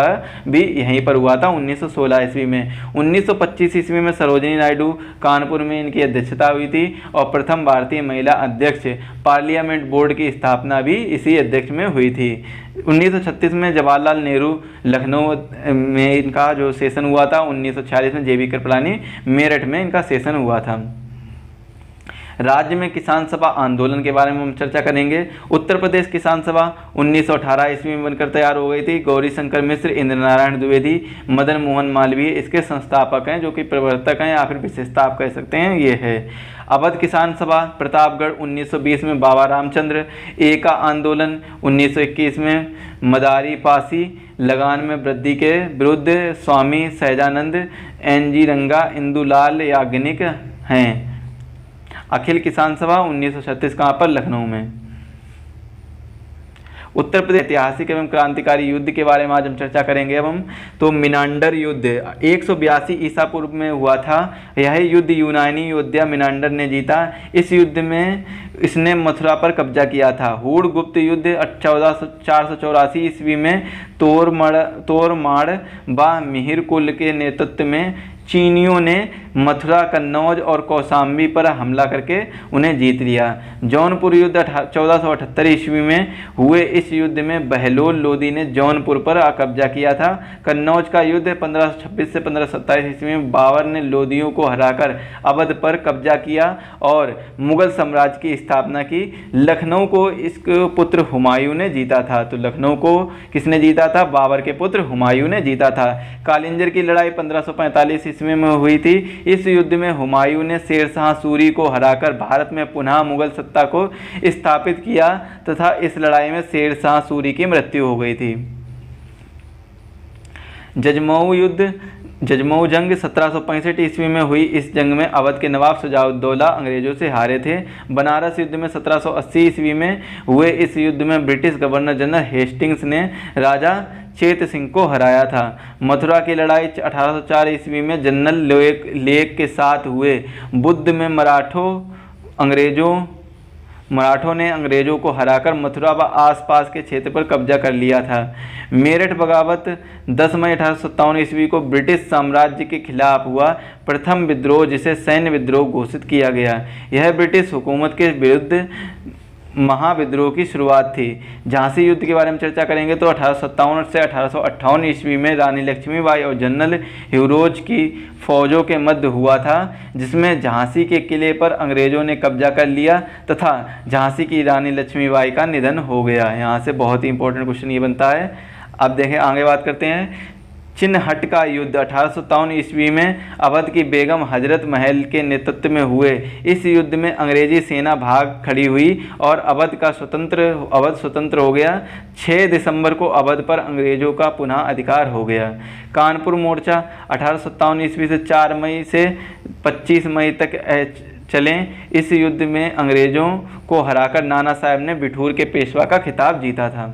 [SPEAKER 1] भी यहीं पर हुआ था 1916 ईस्वी में। 1925 ईस्वी में सरोजिनी नायडू कानपुर में इनकी अध्यक्षता हुई थी और प्रथम भारतीय महिला अध्यक्ष। पार्लियामेंट बोर्ड की स्थापना भी इसी अध्यक्ष में हुई थी। 1936 में जवाहरलाल नेहरू लखनऊ में इनका जो सेशन हुआ था। 1946 में जेबी कृपलानी मेरठ में इनका सेशन हुआ था। राज्य में किसान सभा आंदोलन के बारे में हम चर्चा करेंगे। उत्तर प्रदेश किसान सभा 1918 ईस्वी में बनकर तैयार हो गई थी। गौरी शंकर मिश्र, इंद्र नारायण द्विवेदी, मदन मोहन मालवीय इसके संस्थापक हैं, जो कि प्रवर्तक हैं या फिर विशेषता आप कह सकते हैं ये है। अवध किसान सभा प्रतापगढ़ 1920 में बाबा रामचंद्र। एका आंदोलन 1921 में मदारी फांसी लगान में वृद्धि के विरुद्ध स्वामी सहजानंद, एन.जी. रंगा, इंदुलाल याग्निक हैं। अखिल किसान सभा 1936 कहाँ पर, लखनऊ में। उत्तर प्रदेश ऐतिहासिक एवं क्रांतिकारी युद्ध के बारे में आज हम चर्चा करेंगे। अब हम तो मिनांडर युद्ध 182 ईसा पूर्व में हुआ था। यह युद्ध यूनानी योद्धा मिनांडर ने जीता। इस युद्ध में इसने मथुरा पर कब्जा किया था। हूड़ गुप्त युद्ध 484 ईस्वी में तोरमाड़ व मिहिर कुल के नेतृत्व में चीनियों ने मथुरा, कन्नौज और कौशाम्बी पर हमला करके उन्हें जीत लिया। जौनपुर युद्ध 1478 ईस्वी में हुए इस युद्ध में बहलोल लोदी ने जौनपुर पर कब्जा किया था। कन्नौज का युद्ध 1526 से 1527 ईस्वी में बाबर ने लोदियों को हराकर अवध पर कब्जा किया और मुगल साम्राज्य की स्थापना की। लखनऊ को इसके पुत्र हुमायूं ने जीता था। तो लखनऊ को किसने जीता था? बाबर के पुत्र हुमायूं ने जीता था। कालिंजर की लड़ाई 1545 ईस्वी में हुई थी। इस युद्ध में हुमायूं ने शेरशाह सूरी को हराकर भारत में पुनः मुगल सत्ता को स्थापित किया तथा इस लड़ाई में शेरशाह सूरी की मृत्यु हो गई थी। जजमऊ युद्ध, जजमऊ जंग 1765 ईस्वी में हुई। इस जंग में अवध के नवाब शुजाउद्दौला अंग्रेजों से हारे थे। बनारस युद्ध में 1780 ईस्वी में हुए इस युद्ध में ब्रिटिश गवर्नर जनरल हेस्टिंग्स ने राजा चेत सिंह को हराया था। मथुरा की लड़ाई 1804 ईस्वी में जनरल लेक के साथ हुए बुद्ध में मराठों ने अंग्रेजों को हराकर मथुरा व आसपास के क्षेत्र पर कब्जा कर लिया था। मेरठ बगावत 10 मई 1857 ईस्वी को ब्रिटिश साम्राज्य के खिलाफ हुआ प्रथम विद्रोह, जिसे सैन्य विद्रोह घोषित किया गया। यह ब्रिटिश हुकूमत के विरुद्ध महाविद्रोह की शुरुआत थी। झांसी युद्ध के बारे में चर्चा करेंगे तो 1857 से 1858 ईस्वी में रानी लक्ष्मीबाई और जनरल ह्यूरोज की फौजों के मध्य हुआ था, जिसमें झांसी के किले पर अंग्रेजों ने कब्जा कर लिया तथा झांसी की रानी लक्ष्मीबाई का निधन हो गया। यहाँ से बहुत ही इंपॉर्टेंट क्वेश्चन ये बनता है। अब देखें आगे बात करते हैं। चिन्हट का युद्ध 1857 ईस्वी में अवध की बेगम हजरत महल के नेतृत्व में हुए। इस युद्ध में अंग्रेजी सेना भाग खड़ी हुई और अवध स्वतंत्र हो गया। 6 दिसंबर को अवध पर अंग्रेजों का पुनः अधिकार हो गया। कानपुर मोर्चा 1857 ईस्वी से 4 मई से 25 मई तक चले। इस युद्ध में अंग्रेजों को हराकर नाना साहब ने बिठूर के पेशवा का खिताब जीता था।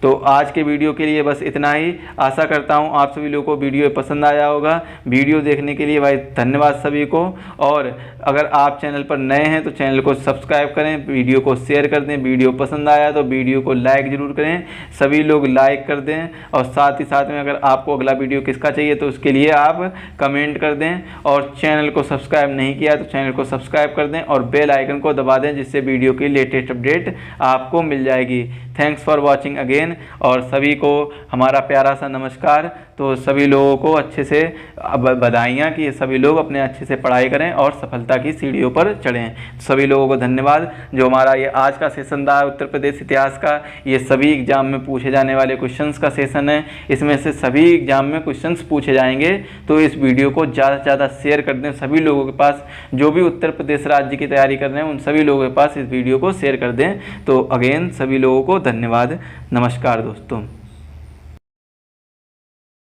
[SPEAKER 1] तो आज के वीडियो के लिए बस इतना ही। आशा करता हूँ आप सभी लोगों को वीडियो पसंद आया होगा। वीडियो देखने के लिए भाई धन्यवाद सभी को। और अगर आप चैनल पर नए हैं तो चैनल को सब्सक्राइब करें, वीडियो को शेयर कर दें। वीडियो पसंद आया तो वीडियो को लाइक ज़रूर करें, सभी लोग लाइक कर दें। और साथ ही साथ में अगर आपको अगला वीडियो किसका चाहिए तो उसके लिए आप कमेंट कर दें। और चैनल को सब्सक्राइब नहीं किया तो चैनल को सब्सक्राइब कर दें और बेल आइकन को दबा दें, जिससे वीडियो की लेटेस्ट अपडेट आपको मिल जाएगी। Thanks for watching again. और सभी को हमारा प्यारा सा नमस्कार। तो सभी लोगों को अच्छे से बधाइयाँ कि सभी लोग अपने अच्छे से पढ़ाई करें और सफलता की सीढ़ियों पर चढ़ें। सभी लोगों को धन्यवाद। जो हमारा ये आज का सेशन रहा उत्तर प्रदेश इतिहास का, ये सभी एग्जाम में पूछे जाने वाले क्वेश्चंस का सेशन है। इसमें से सभी एग्जाम में क्वेश्चंस पूछे जाएंगे। तो इस वीडियो को ज़्यादा से ज़्यादा शेयर कर दें सभी लोगों के पास। जो भी उत्तर प्रदेश राज्य की तैयारी कर रहे हैं उन सभी लोगों के पास इस वीडियो को शेयर कर दें। तो अगेन सभी लोगों को धन्यवाद। नमस्कार दोस्तों।